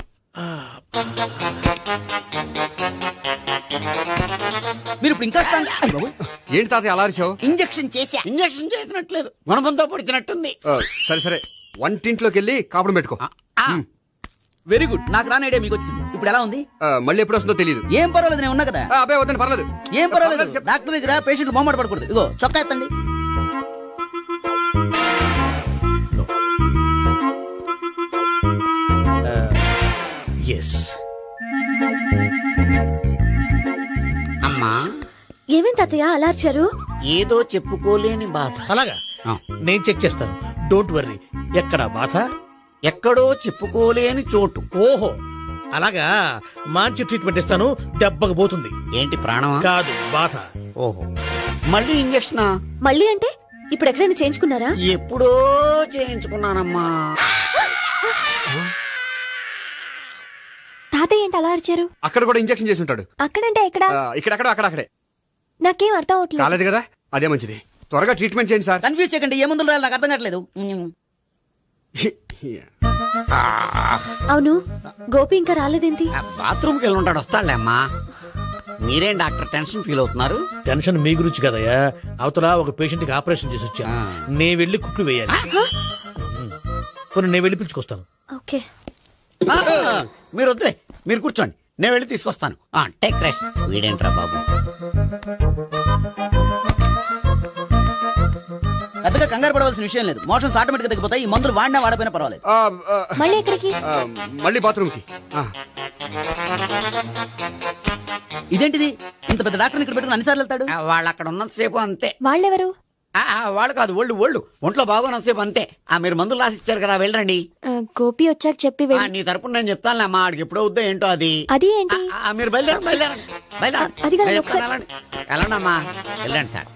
మీరు ఇప్పుడు ఇంకా ఏంటి తాతయ్య అలా అరిచావు? ఇంజక్షన్ చేసా. ఇంజక్షన్ చేసినట్లేదు, గుణపంతో పొడిచినట్టుంది. సరే సరే, వంటింట్లోకి వెళ్ళి కాపుడు పెట్టుకో. Very good. నాకు రాని ఐడియా మీకు వచ్చింది. ఇప్పుడు ఎలా ఉంది? మళ్ళీ ఎప్పుడు వస్తుందో తెలియదు. ఏం పర్వాలేదు, నేను ఉన్నా కదా. అబ్బాయి వద్దండి, పర్లేదు. ఏం పర్వాలేదు. డాక్టర్ దగ్గర పేషెంట్ మొహమాట పడకూడదు. ఇగో చొక్కా ఎత్తండి. అమ్మా ఏమేం తాతయ్య అలా అరిచారు? ఏదో చెప్పుకోలేని బాధ. అలాగా, నేను చెక్ చేస్తాను. Don't worry. ఎక్కడా బాధ? ఎక్కడో చెప్పుకోలేని చోటు. ఓహో అలాగా, మంచి ట్రీట్మెంట్ ఇస్తాను, దెబ్బకు పోతుంది. ఏంటి ప్రాణమా? కాదు, బాధ. ఓహో మళ్ళీ ఇంజక్షనా? మళ్ళీ అంటే ఇప్పుడు ఎక్కడైనా చేయించుకున్నారా? ఎప్పుడో చేయించుకున్నానమ్మా. తాతయ్య ఏంటి అలా అరిచారు? అక్కడ కూడా ఇంజక్షన్ చేసి ఉంటాడు. అక్కడంటే ఎక్కడ? ఇక్కడక్కడ అక్కడక్కడే. నాకేం అర్థం అవట్లేదు. కాలేదు కదా, అదే మంచిది. త్వరగా ట్రీట్మెంట్ చేయండి సార్. కన్ఫ్యూజ్ చేయకండి. ఏ మందులు రాయాలి నాకు అర్థం కావట్లేదు. అవును, గోపి ఇంకా రాలేదేంటి? బాత్రూమ్కి వెళ్ళి ఉంటాడు, వస్తాడులే అమ్మా. మీరేం డాక్టర్ టెన్షన్ ఫీల్ అవుతున్నారు? టెన్షన్ మీ గురించి కదయ్యా, అవతల ఒక పేషెంట్ కి ఆపరేషన్ చేసి వచ్చా. నేను వెళ్ళి కుట్లు వేయాలి. కొన్ని నేను వెళ్ళి పిలుచుకొస్తాను. ఓకే, మీరు వద్దులే, మీరు కూర్చోండి, నేను వెళ్ళి తీసుకొస్తాను. Take rest. వీడేంట్రా బాబు, పెద్దగా కంగారు పడవలసిన విషయం లేదు. మోషన్స్ ఆటోమేటిక్ గా తగ్గిపోతాయి. ఈ మందులు వాడినా వాడపోయినా పర్వాలేదు. మళ్ళీ ఎక్కడికి? మళ్ళీ బాత్రూమ్కి. ఇదేంటిది? ఇంత పెద్ద డాక్టర్ ఇక్కడ పెట్టుకుని అన్నిసార్లు వెళ్తాడు? వాళ్ళు అక్కడ ఉన్నంతసేపు అంతే. వాళ్ళెవరు? వాళ్ళు కాదు, ఒళ్ళు ఒంట్లో బాగోనంతసేపు అంతే. మీరు మందులు రాసిచ్చారు కదా, వెళ్ళండి. గోపి వచ్చాక చెప్పి నీ తరపున నేను చెప్తాను అమ్మా. ఆడికి ఎప్పుడు అవుద్దో ఏంటో అది. అది ఏంటి? మీరు బయలుదేరండి. వెళ్ళండి అమ్మా, వెళ్ళండి సార్.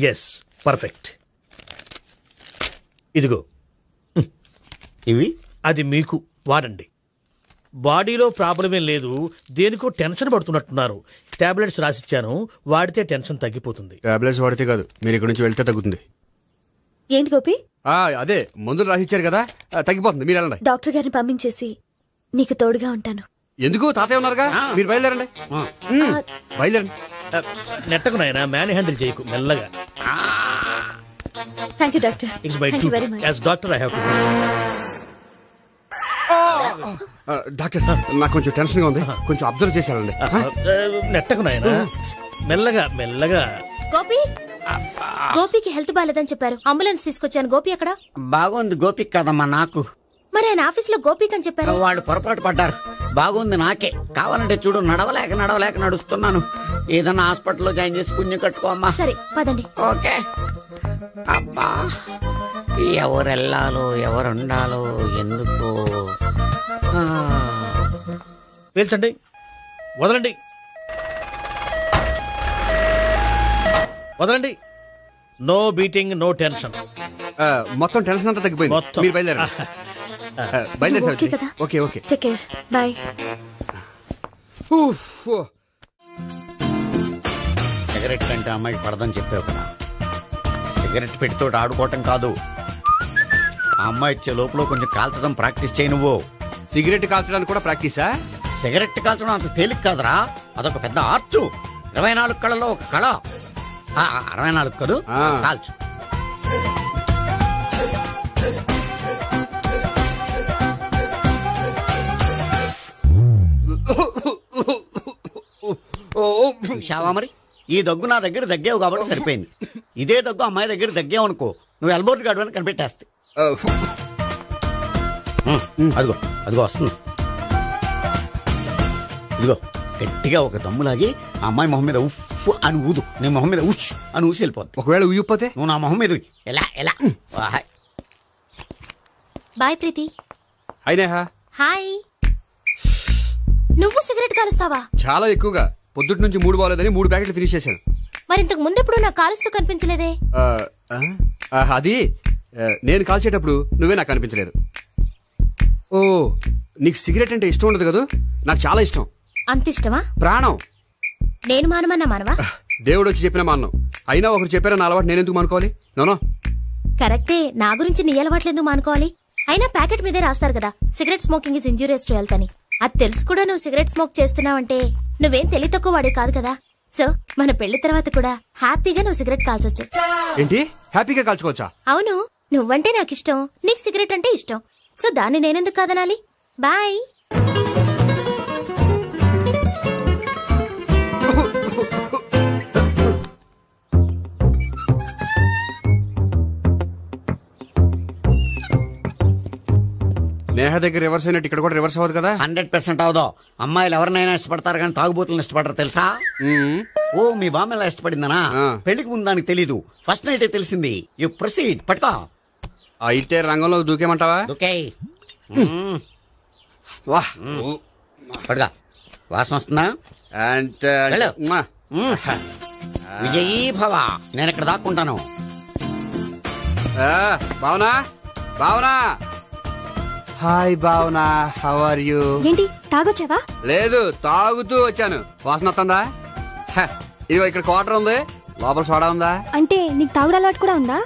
Yes, perfect. ఇదిగో ఇవి, అది మీకు వాడండి. బాడీలో ప్రాబ్లం ఏం లేదు, దేనికో టెన్షన్ పడుతున్నట్టున్నారు. టాబ్లెట్స్ రాసిచ్చాను, వాడితే టెన్షన్ తగ్గిపోతుంది. టాబ్లెట్స్ వాడితే కాదు, మీరు ఇక్కడ నుంచి వెళ్తే తగ్గుతుంది. ఏంటి గోపి? అదే మందులు రాసిచ్చారు కదా, తగ్గిపోతుంది. మీరు వెళ్ళండి. డాక్టర్ గారిని పంపించేసి నీకు తోడుగా ఉంటాను. ఎందుకు? తాతయ్య ఉన్నారుగా, మీరు బయలుదేరండి. బయలుదేరండి. నెట్టకు నాయనా, మ్యాన్ హ్యాండిల్ చేయకు, మెల్లగా. Thank you doctor. It's my duty as doctor. I have to. Doctor నాకు కొంచెం టెన్షన్ గా ఉంది, కొంచెం అబ్జర్వ్ చేశానండి. నెట్టకు నాయనా, మెల్లగా మెల్లగా. గోపి, గోపికి హెల్త్ బాలేదని చెప్పారు, అంబులెన్స్ తీసుకొచ్చాను. గోపి అక్కడ బాగుంది. గోపిక్ కదమ్మా నాకు. మరి ఆయన ఆఫీస్ లో గోపిక్ అని చెప్పారు. వాళ్ళు పొరపాటు పడ్డారు. బాగుంది నాకే. కావాలంటే చూడు, నడవలేక నడుస్తున్నాను. ఏదన్నా హాస్పిటల్లో జాయిన్ చేసి పుణ్యం కట్టుకోమ్మా. సరే పదండి. ఓకే. అబ్బా, ఎవరెళ్ళాలో ఎవరుండాలో ఎందుకు. పీల్చండి, వదలండి, వదలండి. No beating, no tension. మొత్తం టెన్షన్ అంతా తగ్గిపోయింది. మొత్తం. మీరు బయలుదేరండి. బయలుదేరి. ఓకే కదా? Okay okay. Take care. Bye. Cigarette కంటే అమ్మాయికి పడదని చెప్పావు కదా. సిగరెట్ పెట్టితో ఆడుకోవటం కాదు, ఆ అమ్మాయి ఇచ్చే లోపల కొంచెం కాల్చడం ప్రాక్టీస్ చేయి. నువ్వు సిగరెట్ కాల్చడానికి కూడా ప్రాక్టీసా? సిగరెట్ కాల్చడం అంత తేలిక కాదురా, అదొక పెద్ద ఆర్ట్. 24 కళలో ఒక కళ. 64 కాదు, కాల్చు. చూశావా మరి, ఈ దగ్గు నా దగ్గర దగ్గేవు కాబట్టి సరిపోయింది. ఇదే దగ్గు అమ్మాయి దగ్గర దగ్గేవు అనుకో, నువ్వు ఎల్బోర్డ్ గాడు అని కనిపెట్టేస్తే. అదిగో అదిగో వస్తుంది. ఇదిగో గట్టిగా ఒక దమ్ములాగి ఆ అమ్మాయి మొహం మీద ఉఫ్ అని ఊదు. నీ మొహం మీద ఉచ్ అని ఊసి వెళ్ళిపోద్ది. ఒకవేళ ఊయకపోతే నువ్వు నా మొహం మీద ఎలా ఎలా. బాయ్ ప్రీతి. హాయ్ నేహా. హాయ్. నువ్వు సిగరెట్ కాలుస్తావా? చాలా ఎక్కువగా. పొద్దుటి నుంచి 3 బాలేదని 3 ప్యాకెట్లు ఫినిష్ చేశాను. మరి ఇంతకు ముందు ఎప్పుడు నాకు కాలుస్తూ కనిపించలేదే? అది నేను కాల్చేటప్పుడు నువ్వే నాకు కనిపించలేదు. ఓ, నీకు సిగరెట్ అంటే ఇష్టం ఉండదు కదా? నాకు చాలా ఇష్టం. అంత ఇష్టమా? ప్రాణం. నేను మానమన్నా మానవా? దేవుడు వచ్చి చెప్పిన మానం. అయినా ఒకరు చెప్పారా నా అలవాటు నేను ఎందుకు మానుకోవాలి? నోనో. కరెక్టే, నా గురించి నీ అలవాట్లు ఎందుకు మానుకోవాలి? అయినా ప్యాకెట్ మీదే రాస్తారు కదా, cigarette smoking is injurious to health అని. అది తెలుసు కూడా నువ్వు సిగరెట్ స్మోక్ చేస్తున్నావంటే నువ్వేం తెలివి తక్కువ వాడి కాదు కదా. సో మన పెళ్లి తర్వాత కూడా హ్యాపీగా నువ్వు సిగరెట్ కాల్చొచ్చు. ఏంటి, హ్యాపీగా కాల్చుకోవచ్చా? అవును, నువ్వంటే నాకు ఇష్టం, నీకు సిగరెట్ అంటే ఇష్టం. సో దాన్ని నేనెందుకు కాదనాలి? బాయ్. నేహ దగ్గర రివర్స్ అయినట్టు ఇక్కడ కూడా రివర్స్ అవ్వదు కదా? 100% అవదో. అమ్మాయిలు ఎవరినైనా ఇష్టపడతారు కానీ తాగుబోతులను ఇష్టపడరు తెలుసా? ఓ, మీ బామ్మ ఎలా ఇష్టపడిందనా? పెళ్లికి ముందు దానికి తెలీదు, ఫస్ట్ నైట్ తెలిసింది. You proceed. పట్టుకో. అయితే రంగంలో దూకేమంటావా? దూకే. పడుగా. వాసన వస్తుందా? విజయీ భవ. నేను ఇక్కడ దాక్కుంటాను. Bhavana, Bhavana. Hi Bhavana, how are you? ఏంటి, తాగొచ్చావా? లేదు, తాగుతూ వచ్చాను. వాసన వస్తుందా? ఇదిగో ఇక్కడ క్వార్టర్ ఉంది, లోపల సోడా ఉందా? అంటే నీకు తాగుడు అలవాటు కూడా ఉందా?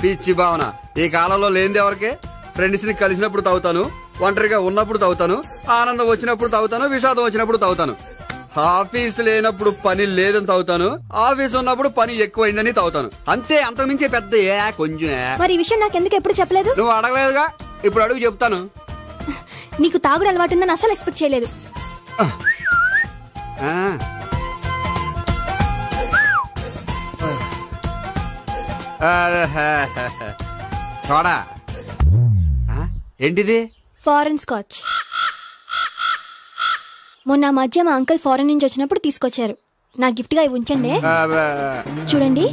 పిచ్చి భావన, ఈ కాలంలో లేనిది ఎవరికి? ఫ్రెండ్స్ ని కలిసినప్పుడు తాగుతాను, ఒంటరిగా ఉన్నప్పుడు తాగుతాను, ఆనందం వచ్చినప్పుడు తాగుతాను, విషాదం వచ్చినప్పుడు తాగుతాను. ఆఫీస్ లేనప్పుడు పని లేదని తాగుతాను, ఆఫీస్ ఉన్నప్పుడు పని ఎక్కువైందని తాగుతాను. అంతే, అంతకుమించే పెద్ద కొంచెం. మరి ఈ విషయం నాకెందుకు ఎప్పుడు చెప్పలేదు? నువ్వు అడగలేదుగా, ఇప్పుడు అడుగు చెప్తాను. నీకు తాగుడు అలవాటు ఉందని అసలు ఎక్స్పెక్ట్ చేయలేదు. చూడా, ఏంటిది? Foreign scotch. మొన్న మధ్య మా అంకుల్ ఫారెన్ నుంచి వచ్చినప్పుడు తీసుకొచ్చారు. నా గిఫ్ట్ గా ఇవి ఉంచండి. చూడండి,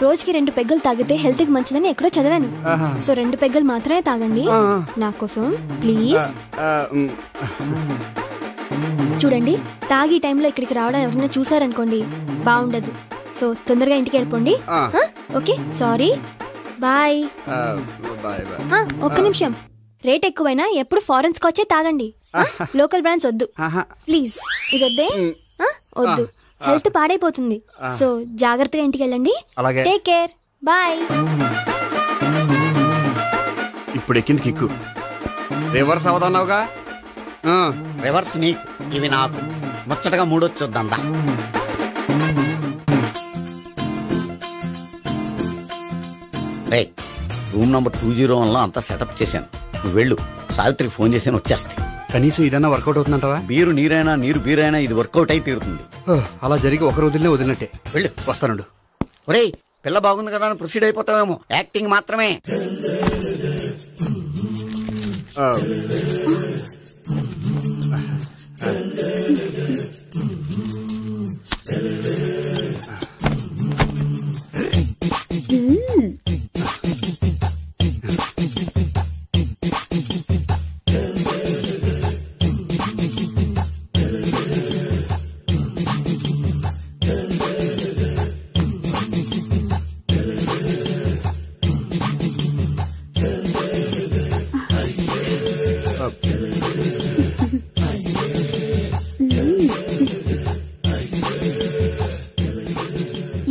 రోజుకి 2 పెగ్గులు తాగితే హెల్త్ కి మంచిదని ఎక్కడో చదివాను. సో 2 పెగ్గులు మాత్రమే తాగండి నా కోసం ప్లీజ్. చూడండి, తాగి టైంలో ఇక్కడికి రావడం ఎవరైనా చూసారనుకోండి బాగుండదు. సో తొందరగా ఇంటికి వెళ్ళిపోండి. Okay, sorry, bye. ఒక్క నిమిషం, రేట్ ఎక్కువైనా ఎప్పుడు ఫారెన్ స్కాచే తాగండి. లోకల్ బ్రాండ్స్ వద్దు ప్లీజ్. ఇది వద్దే, వద్దు, హెల్త్ పాడైపోతుంది. సో జాగ్రత్తగా ఇంటికి వెళ్ళండి. Take care, bye. ఇప్పుడు ఎక్కింది కిక్కు. రివర్స్ అవదన్నావుగా? రివర్స్ నీకు, ఇవి నాకు. ముచ్చటగా 3 చూద్దాందా. రే, రూమ్ నంబర్ 201లో అంతా సెటప్ చేశాను. నువ్వు వెళ్ళు, సావిత్రికి ఫోన్ చేసాను, వచ్చేస్తాయి. కనీసం ఇదన్నా వర్కౌట్ అవుతుందంటావా? బీరు నీరైనా నీరు బీరైనా ఇది వర్కౌట్ అయి తీరుతుంది. అలా జరిగి ఒక రోజులనే వదిలినట్టే. వెళ్ళు, వస్తానుండు. ఒరేయ్, పిల్ల బాగుంది కదా అని ప్రొసీడ్ అయిపోతావేమో. యాక్టింగ్ మాత్రమే.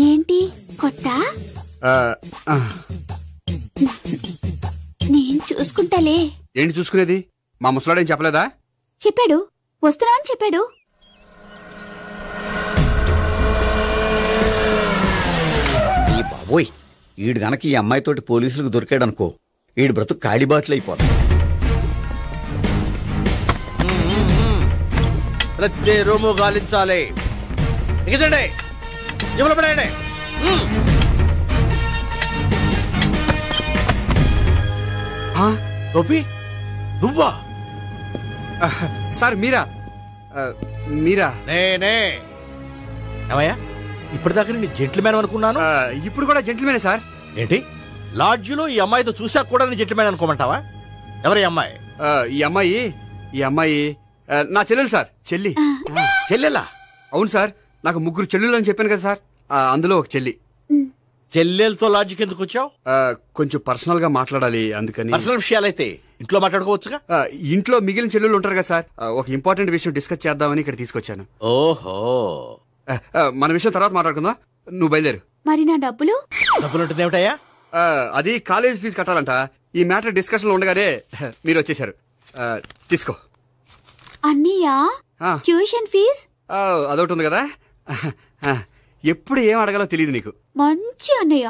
ఏంటి కొత్త? నేను చూసుకుంటాలే. ఏంటి చూసుకునేది? మా ముసలాడేం చెప్పలేదా? చెప్పాడు, వస్తున్నావని చెప్పాడు. ఈ బాబోయ్, ఈడు గనక ఈ అమ్మాయితోటి పోలీసులకు దొరికాడనుకో, ఈడు బ్రతుకు కాళీబాట్లు అయిపోతాడు. ప్రతి రూము గాలించాలి. ఎగచండి, జబ్బులు పడండి. గోపి, నువ్వా? సార్ మీరా? మీరా? నేనే. ఏమయ్యా, ఇప్పటిదాకా నేను జెంట్లమ్యాన్ అనుకున్నాను. ఇప్పుడు కూడా జెంట్లమ్యానే సార్. ఏంటి, లాడ్జిలో ఈ అమ్మాయితో చూసాక కూడా నేను జెంట్లమ్యాన్ అనుకోమంటావా? ఎవరి అమ్మాయి? ఈ అమ్మాయి నా చెల్లెలు సార్. చెల్లెలా? అవును సార్, నాకు 3 చెల్లెలు అని చెప్పాను కదా సార్, అందులో ఒక చెల్లి. చెల్లెలతో లాడ్జికి ఎందుకు వచ్చావు? కొంచెం పర్సనల్ గా మాట్లాడాలి, అందుకని. పర్సనల్ విషయాలైతే ఇంట్లో మాట్లాడుకోవచ్చుగా. ఇంట్లో మిగిలిన చెల్లెలు ఉంటారు కదా సార్, ఒక ఇంపార్టెంట్ విషయం డిస్కస్ చేద్దామని ఇక్కడ తీసుకొచ్చాను. ఓహో, మన విషయం తర్వాత మాట్లాడుకుందాం. నువ్వు బయలుదేరు. మరి నా డబ్బులు? డబ్బులు ఉంటుంది ఏమిటయ్యా? అది కాలేజ్ ఫీజు కట్టాలంట. ఈ మ్యాటర్ డిస్కషన్ లో ఉండగానే మీరు వచ్చేసారు. తీసుకో. అన్నయ్యా, ట్యూషన్ ఫీజ్? అదొకటి ఉంది కదా. ఎప్పుడు ఏం అడగాలో తెలియదు నీకు. మంచి అన్నయ్య.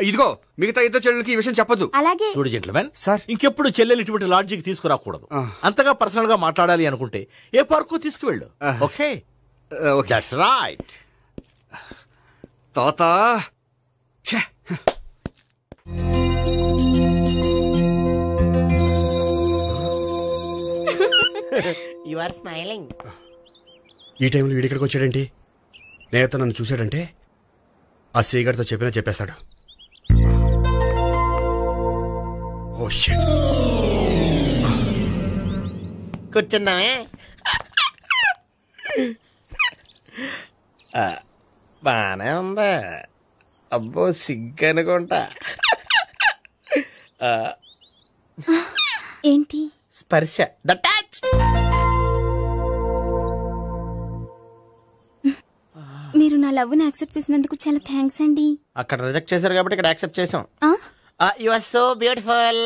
ఇదిగో, మిగతా 2 చెల్లెలకి ఈ విషయం చెప్పొద్దు. అలాగే. చూడు జెంట్లమెన్ సార్, ఇంకెప్పుడు చెల్లెలు ఇటువంటి లాడ్జికి తీసుకురాకూడదు. అంతగా పర్సనల్ గా మాట్లాడాలి అనుకుంటే ఏ పార్కు తీసుకువెళ్ళు. Okay, that's right. తాత, యు ఆర్ స్మైలింగ్. ఈ టైంలో వీడిక్కడికి వచ్చాడేంటి? నేత నన్ను చూశాడంటే ఆ సీగారితో చెప్పేస్తాడు. Oh shit. కూర్చుందామే. బానే ఉందా? అబ్బో, సిగ్గు అనుకుంటా. ఏంటి? స్పర్శ, ద టచ్. మీరు నా లవ్ ని యాక్సెప్ట్ చేసినందుకు చాలా థ్యాంక్స్ అండి. అక్కడ రిజెక్ట్ చేశారు కాబట్టి ఇక్కడ యాక్సెప్ట్ చేసాం. You are so beautiful.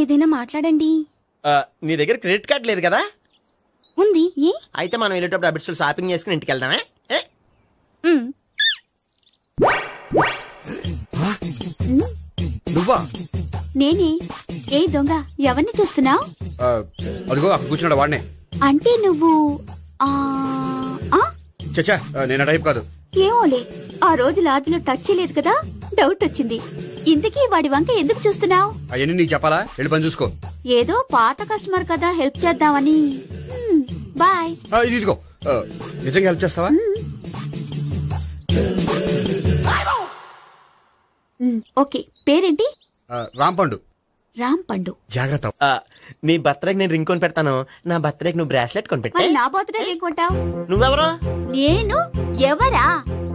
ఏదైనా మాట్లాడండి. నీ దగ్గర క్రెడిట్ కార్డ్ లేదు కదా? ఉంది. ఏ? అయితే మనం వెళ్ళేటప్పుడు అబిట్స్ షాపింగ్ చేసుకుని ఇంటికి వెళ్దామే. నువ్వా? నేనే. ఏ దొంగ, ఎవరిని చూస్తున్నావు? అదిగో అక్కడ కూర్చున్నాడు, వాడినే. అంటే నువ్వు చచ్చా, నేను టైప్ కాదు. ఏమోలే, ఆ రోజు లాడ్జిలో టచ్ చేయలేదు కదా, డౌట్ వచ్చింది. ఇంతకీ వాడి వంక ఎందుకు చూస్తున్నావు? అవన్నీ నీకు చెప్పాలా? వెళ్ళి పని చూసుకో. ఏదో పాత కస్టమర్ కదా, హెల్ప్ చేద్దామని. బాయ్. ఇదిగో, నిజంగా హెల్ప్ చేస్తావా? ఓకే. పేరేంటి? రాంపండు. రాంపండు. జాగ్రత్త. నీ బర్త్డేకి నేను రింగ్ కొని పెడతాను, నా బర్త్డేకి నువ్వు బ్రాస్లెట్ కొని పెట్టా. నా బర్త్డే ఏం కొంటావు? నువ్వెవరు? నేను ఎవరా?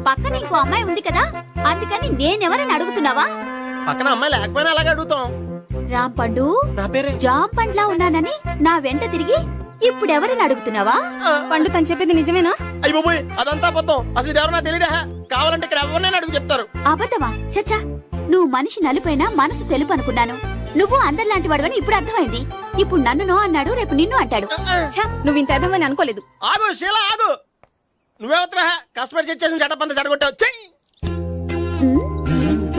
పక్కన ఇంకో అమ్మాయి ఉంది కదా, అందుకని నేనెవరని అడుగుతున్నావా? పక్కన అమ్మాయి లేకపోయినా అలాగే అడుగుతాం. రాంపండు, నా పేరే జాం పండ్లా ఉన్నానని నా వెంట తిరిగి ఇప్పుడెవరని అడుగుతున్నావా? పండు తను చెప్పింది నిజమేనా? అయ్య బాబోయ్, అదంతా అబద్ధం. అసలు ఇది ఎవరన్నా తెలియదా? కావాలంటే ఇక్కడ ఎవరినైనా అడుగు చెప్తారు. అబద్ధమా? చచ్చా, నువ్వు మనిషి నలుపైనా మనసు తెలుపు అనుకున్నాను. నువ్వు అందరిలాంటి వాడవని ఇప్పుడు అర్థమైంది. ఇప్పుడు నన్ను నో అన్నాడు, రేపు నిన్ను అంటాడు. నువ్వు ఇంత అర్థమని అనుకోలేదు. ఆగు శీల, ఆగు. నువ్వెవతవా? కస్టమర్ చెక్ చేసి చెడ్డ పంత చెడగొట్టావు.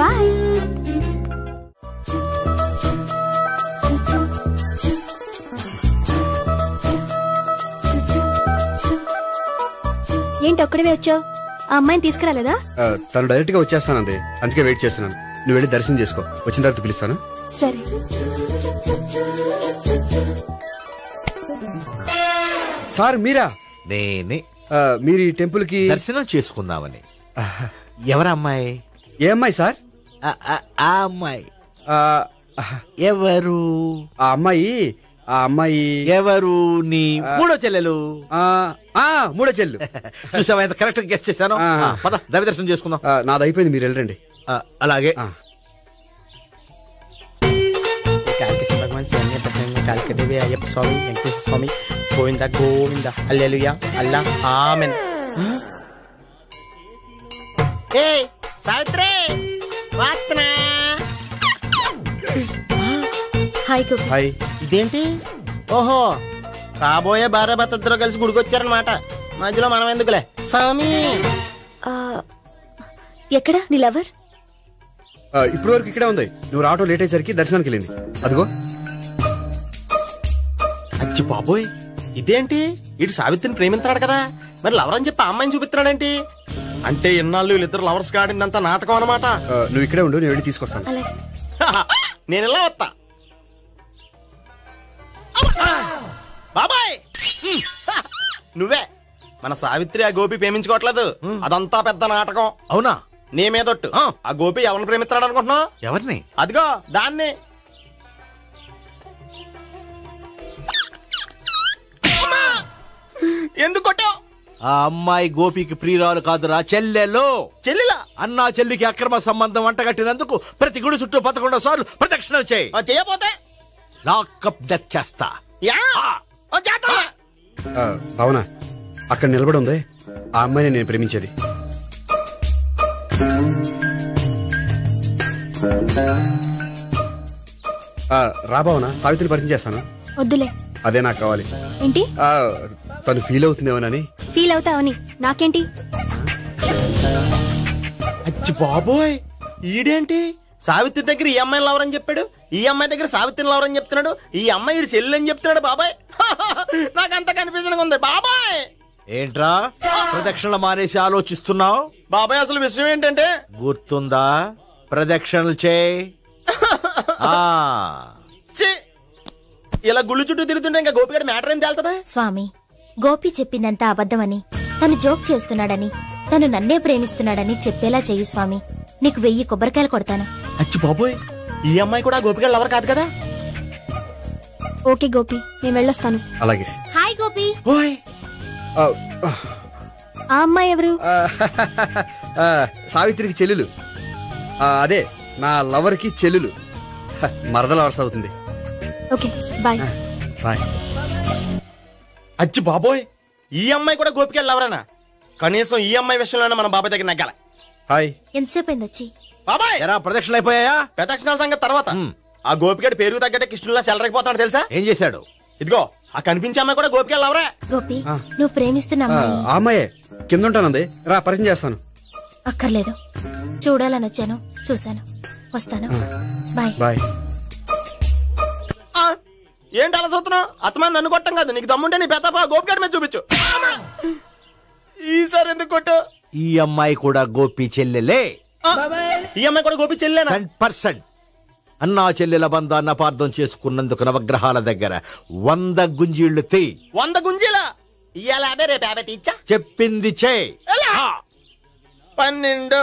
బాయ్. ఏంటి ఒక్కడివే వచ్చావు? ఆ అమ్మాయిని తీసుకురాలేదా? తను డైరెక్ట్ గా వచ్చేస్తానంది, అందుకే వెయిట్ చేస్తున్నాను. నువ్వు వెళ్ళి దర్శనం చేసుకో, వచ్చిన తర్వాత పిలుస్తాను. సరే. సార్ మీరా? నేనే. మీరు ఈ టెంపుల్ కి దర్శనం చేసుకుందామని. ఎవరమ్మాయి? ఏ అమ్మాయి సార్? ఆ అమ్మాయి ఎవరు? ఆ అమ్మాయి ఎవరు? నీ మూడో చెల్లెలు. మూడో చెల్లు. చూసావా ఎంత కరెక్ట్ గా గెస్ట్ చేశాను. పద దైవ దర్శనం చేసుకుందాం. నాది అయిపోయింది, మీరు వెళ్ళండి. అలాగే. కాళికదేవి, అయ్యప్ప స్వామి, వెంకటేశ్వర స్వామి, గోవింద గోవింద, హల్లెలూయా, అల్లా, ఆమెన్. సావిత్రి వాత్నా. హాయ్. ఇదేంటి? ఓహో, కాబోయే భార్య భర్త ఇద్దరు కలిసి గుడికొచ్చారనమాట. మధ్యలో మనం ఎందుకులే. స్వామి ఎక్కడ నీ లవర్? ఇప్పుడు వరకు ఇక్కడే ఉంది. నువ్వు రావటం లేట్ అయ్యేసరికి దర్శనానికి వెళ్ళింది. అదిగో. అచ్చి బాబోయ్, ఇదేంటి? ఇటు సావిత్రిని ప్రేమిస్తున్నాడు కదా, మరి లవర్ అని చెప్పి ఆ అమ్మాయిని చూపిస్తున్నాడేంటి? అంటే ఇన్నాళ్ళు వీళ్ళిద్దరు లవర్స్ కాడిందంతా నాటకం అనమాట. నువ్వు ఇక్కడే ఉండు, నేను వెళ్ళి తీసుకొస్తాను. నేను ఇలా వస్తా. బాబాయ్, నువ్వే. మన సావిత్రి ఆ గోపి ప్రేమించుకోవట్లేదు, అదంతా పెద్ద నాటకం. అవునా? నీ మీదొట్టు. ఆ గోపి ఎవరిని ప్రేమిస్తున్నాడు అనుకుంటున్నావు? ఎవరిని? అదిగో దాన్ని. ఎందుకు కొట్టావు? ఆ అమ్మాయి గోపికి ప్రియురాలు కాదురా, చెల్లెలు. చెల్లెలా? అన్నా చెల్లికి అక్రమ సంబంధం వంటగట్టినందుకు ప్రతి గుడి చుట్టూ 11 సార్లు ప్రదక్షిణ చేయి. చేయపోతే లాకప్ డెత్ చేస్తా. అవునా? అక్కడ నిలబడి ఉంది ఆ అమ్మాయిని నేను ప్రేమించేది. రాబావునా, సావిత్రిని పరిచయం చేస్తాను. వద్దులే. అదే నాకు కావాలి. ఏంటి? తను ఫీల్ అవుతుందేమోనని. ఫీల్ అవుతావని నాకేంటి? అచ్చి బాబోయ్, ఈడేంటి సావిత్రి దగ్గర ఈ అమ్మాయిని లవర్ అని చెప్పాడు, ఈ అమ్మాయి దగ్గర సావిత్రిని లవర్ అని చెప్తున్నాడు, ఈ అమ్మాయి ఈడు చెల్లి అని చెప్తున్నాడు. బాబాయ్ నాకంత కన్ఫ్యూజన్ ఉంది. బాబాయ్ ఏంట్రా ప్రదక్షిణలు మానేసి ఆలోచిస్తున్నావు? బాబాయ్ అసలు విషయం ఏంటంటే, గుర్తుందా? ప్రదక్షిణలు చేయి. ఇలా గుళ్ళు చుట్టూ తిరుగుతుంటే ఇంకా గోపిగడి మ్యాటర్ ఏం తేలుతుందా? స్వామి, గోపి చెప్పిందంతా అబద్ధమని, తను జోక్ చేస్తున్నాడని, తను నన్నే ప్రేమిస్తున్నాడని చెప్పేలా చెయ్యి స్వామి. నీకు 1000 కొబ్బరికాయలు కొడతాను. అచ్చి బాబోయ్, ఈ అమ్మాయి కూడా గోపిగడి లవర్ కాదు కదా? ఓకే గోపి, నేను వెళ్ళొస్తాను. అలాగే. హాయ్ గోపి. ఆ అమ్మాయి ఎవరు? సావిత్రికి చెల్లెలు. అదే నా లవర్ కి చెల్లెలు. మరద లవర్స్ అవుతుంది. Okay bye. బాయ్. అచ్చి బాబోయ్, ఈ అమ్మాయి కూడా గోపిగడి లవరేనా? కనీసం ఈ అమ్మాయి విషయంలోనే మన బాబాయ్ దగ్గర నగ్గాల. హాయ్. ఎంతసేపు అయింది వచ్చి? బాబాయ్ ప్రదక్షిణలు అయిపోయాయా? ప్రదక్షిణాల సంగతి తర్వాత. ఆ గోపిగడి పేరు తగ్గట్టే కృష్ణులా చెలరైపోతాడు తెలుసా? ఏం చేశాడు? ఇదిగో ఆ కనిపించే అమ్మాయి కూడా గోపిగడి లవరే. గోపి, నువ్వు ప్రేమిస్తున్న అమ్మాయి అమ్మాయే కింద ఉంటానంది. రా పరిచయం చేస్తాను. అక్కర్లేదు, చూడాలని వచ్చాను, చూశాను, వస్తాను. బాయ్. బాయ్. ఏంటి అలా చూస్తున్నావు? అత్తమా నన్ను కొట్టం కాదు, నీకు దమ్ముంటే నీ పెద్ద గోపిగడి మీద చూపించు. ఈసారి ఎందుకు కొట్టు? ఈ అమ్మాయి కూడా గోపి చెల్లెలే. ఈ అమ్మాయి కూడా గోపి చెల్లెనా? 100%. అన్నా చెల్లెల బంధాన్ని అపార్థం చేసుకున్నందుకు నవగ్రహాల దగ్గర 100 గుంజీళ్లు తీ. 100 గుంజీలా? ఇవాళ 50, రేపు 50 తీచ్చా. చెప్పింది చే. 12,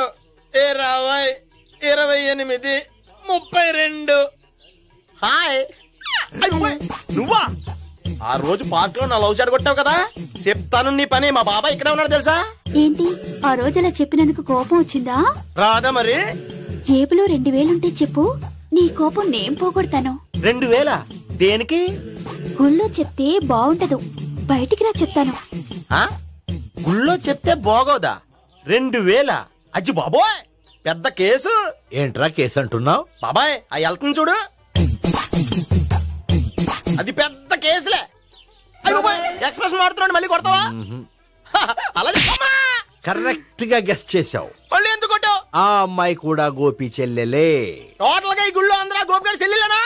20, 28, 32. హాయ్. నువ్వా? ఆ రోజు పార్క్ లో నా లవ్ షాట్ కొట్టావు కదా, చెప్తాను నీ పని. మా బాబాయ్ ఇక్కడే ఉన్నాడు తెలుసా? ఏంటి ఆ రోజు అలా చెప్పినందుకు కోపం వచ్చిందా? రాదా మరి? జేబులో 2000 ఉంటే చెప్పు, నీ కోపం నేను పోగొడతాను. 2000? దేనికి? గుళ్ళో చెప్తే బాగుంటదు, బయటికి రా చెప్తాను. గుళ్ళో చెప్తే బాగోదా? 2000? అజ్జి బాబోయ్, పెద్ద కేసు. ఏంట్రా కేసు అంటున్నావు? బాబాయ్ ఆ వెళ్తుంది చూడు, అది పెద్ద కేసులే. ఎక్స్ప్రెస్ మాడుతున్నాడు, మళ్ళీ కొడతావా? అలా కరెక్ట్ గా గెస్ట్ చేశావు. మళ్ళీ ఎందుకు కొట్టావు? ఆ అమ్మాయి కూడా గోపి చెల్లెలే. టోటల్ గా ఈ గుళ్ళో అందరూ గోపి గారి చెల్లెలేనా?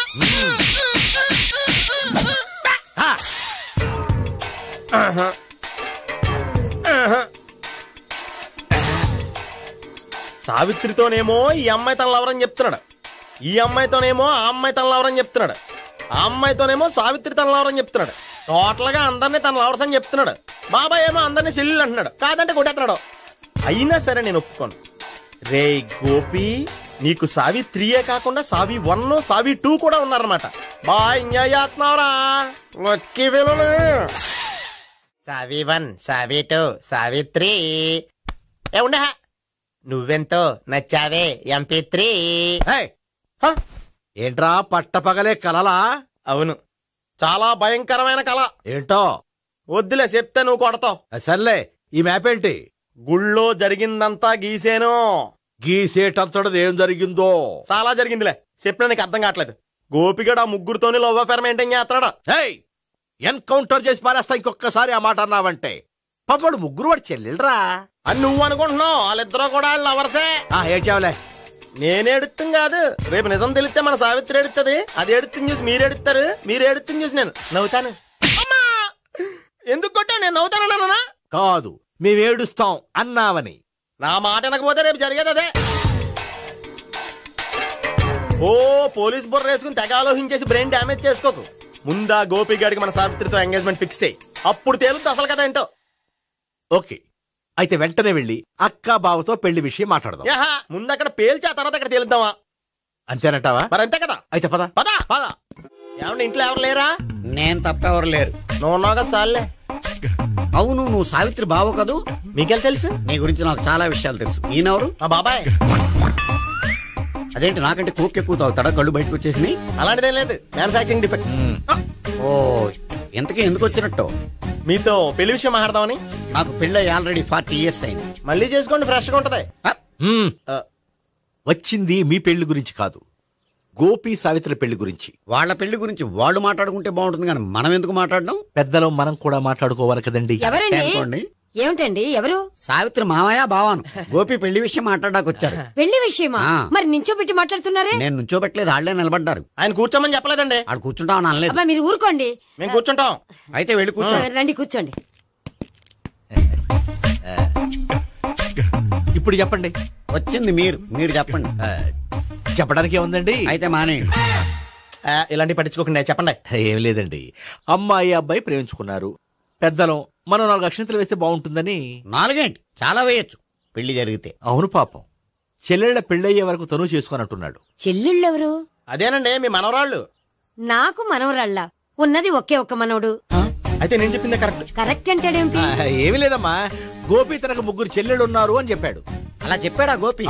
సావిత్రితోనేమో ఈ అమ్మాయి తన లవరని చెప్తున్నాడు, ఈ అమ్మాయితోనేమో ఆ అమ్మాయి తన లవరని చెప్తున్నాడు, ఆ అమ్మాయితోనేమో సావిత్రి తన లవరని చెప్తున్నాడు. టోటల్ గా అందరినీ తన లవర్స్ అని చెప్తున్నాడు. బాబాయ్ ఏమో అందరినీ చెల్లెలు అంటున్నాడు. కాదంటే కొట్టేస్తున్నాడు. అయినా సరే నేను ఒప్పుకోను. రే గోపి, నీకు సావి3 కాకుండా సావి1, సావి2 కూడా ఉన్నారన్నమాట. బాయ్ ఎంజాయ్ చేస్తున్నావురా. లక్కీ పిల్లలు. సావి1, సావి2, సావి3. ఏ ఉండే, నువ్వెంతో నచ్చావే MP3. ఏంట్రా పట్టపగలే కలలా? అవును, చాలా భయంకరమైన కళ. ఏంటో వద్దులే, చెప్తే నువ్వు కొడతావు. సర్లే, ఈ మ్యాప్ ఏంటి? గుళ్ళో జరిగిందంతా గీసేను. గీసేటంతటది ఏం జరిగిందో? చాలా జరిగిందిలే, చెప్పినా నీకు అర్థం కావట్లేదు. గోపిగడు ఆ ముగ్గురుతోని లవ్ అఫేర్ మెయింటైన్ చేస్తున్నాడు. ఎన్కౌంటర్ చేసి పారేస్తా ఇంకొకసారి ఆ మాట అన్నావంటే. పాపడు ముగ్గురు వాడు చెల్లెలరా అని నువ్వు అనుకుంటున్నావు. వాళ్ళిద్దరూ కూడా లవర్సే. ఏడ్చావులే. నేనే ఎడుతుంది కాదు, రేపు నిజం తెలిస్తే మన సావిత్రి ఎడుతుంది. అది ఎడుతుంది చూసి మీరు ఎడుతారు, మీరు ఎడుతుంది చూసి నేను నవ్వుతాను. ఎందుకు కొట్టా? నేను నవ్వుతానన్నా? కాదు, మేమేడుస్తాం అన్నావని. నా మాట వినకపోతే రేపు జరిగేది అదే. ఓ పోలీస్ బుర్ర వేసుకుని తెగ ఆలోచించేసి బ్రెయిన్ డ్యామేజ్ చేసుకోకు. ముందా గోపిగాడికి మన సావిత్రితో ఎంగేజ్మెంట్ ఫిక్స్ అయ్యి అప్పుడు తేలుతుంది అసలు కదా ఏంటో. ఓకే, అయితే వెంటనే వెళ్ళి అక్క బావతో పెళ్లి విషయం మాట్లాడదాం. ముందు అక్కడ పేల్చి ఆ తర్వాత అక్కడ తేలుద్దామా? అంతేనంటావా? మరి అంతే కదా. అయితే పద పద పద. ఏమన్నా ఇంట్లో ఎవరు లేరా? నేను తప్ప ఎవరు లేరు. నువ్వు ఉన్నావుగా సార్లే. అవును, నువ్వు సావిత్రి బావు కదూ? మీకెళ్ళి తెలుసు? నీ గురించి నాకు చాలా విషయాలు తెలుసు. ఈయనెవరు? మా బాబాయ్. అదేంటి నాకంటే కోక్ ఎక్కువ తాగుతాడా? కళ్ళు బయటకు వచ్చేసినాయి. అలాంటిదేం లేదు, మ్యానుఫాక్చరింగ్ డిఫెక్ట్. ఓ, ఇంతకీ ఎందుకు వచ్చినట్టు? మీతో పెళ్లి విషయం మాట్లాడదామని. నాకు పెళ్ళి ఆల్రెడీ 40 years అయింది. మళ్ళీ చేసుకోండి, ఫ్రెష్ గా ఉంటది. వచ్చింది మీ పెళ్లి గురించి కాదు, గోపి సావిత్రి పెళ్లి గురించి. వాళ్ళ పెళ్లి గురించి వాళ్ళు మాట్లాడుకుంటే బాగుంటుంది, కానీ మనం ఎందుకు మాట్లాడడం? పెద్దలో మనం కూడా మాట్లాడుకోవాలి కదండి. ఎవరండి? ఏమిటండి? ఎవరు? సావిత్రి మామయ్య బావాను. గోపి పెళ్లి విషయం మాట్లాడడానికి వచ్చారు. పెళ్లి విషయమా? మరి నించోబెట్టి మాట్లాడుతున్నారే? నేను నుంచోబెట్టలేదు, ఆళ్లే నిలబడ్డారు. ఆయన కూర్చోమని చెప్పలేదండి. ఆడు కూర్చుంటామని అనలేదు. అబ్బా, మీరు ఊరుకోండి. మేము కూర్చుంటాం. అయితే వెళ్ళి కూర్చోండి. రండి, కూర్చోండి. ఇప్పుడు చెప్పండి. వచ్చింది మీరు చెప్పండి. చెప్పడానికి ఏముందండి? అయితే మానేయండి. ఇలాంటివి పట్టించుకోకుండా చెప్పండి. ఏం లేదండి, అమ్మాయి అబ్బాయి ప్రేమించుకున్నారు. పెద్దలం మనం 4 అక్షంతలు వేస్తే బాగుంటుందని. 4 ఏంటి, చాలా వేయచ్చు పెళ్లి జరిగితే. అవును పాపం, చెల్లెళ్ళ పెళ్ళయ్యే వరకు తను చేసుకున్నట్టున్నాడు. చెల్లెళ్ళెవరు? అదేనండి మీ మనవరాళ్ళు. నాకు మనవరాళ్ళ ఉన్నది ఒకే ఒక్క మనవడు. అయితే నేను చెప్పిందే కరెక్ట్. కరెక్ట్ అంటాడేమిటి? ఏమీ లేదమ్మా, గోపి తనకు 3 చెల్లెళ్ళు ఉన్నారు అని చెప్పాడు. అలా చెప్పాడా గోపి?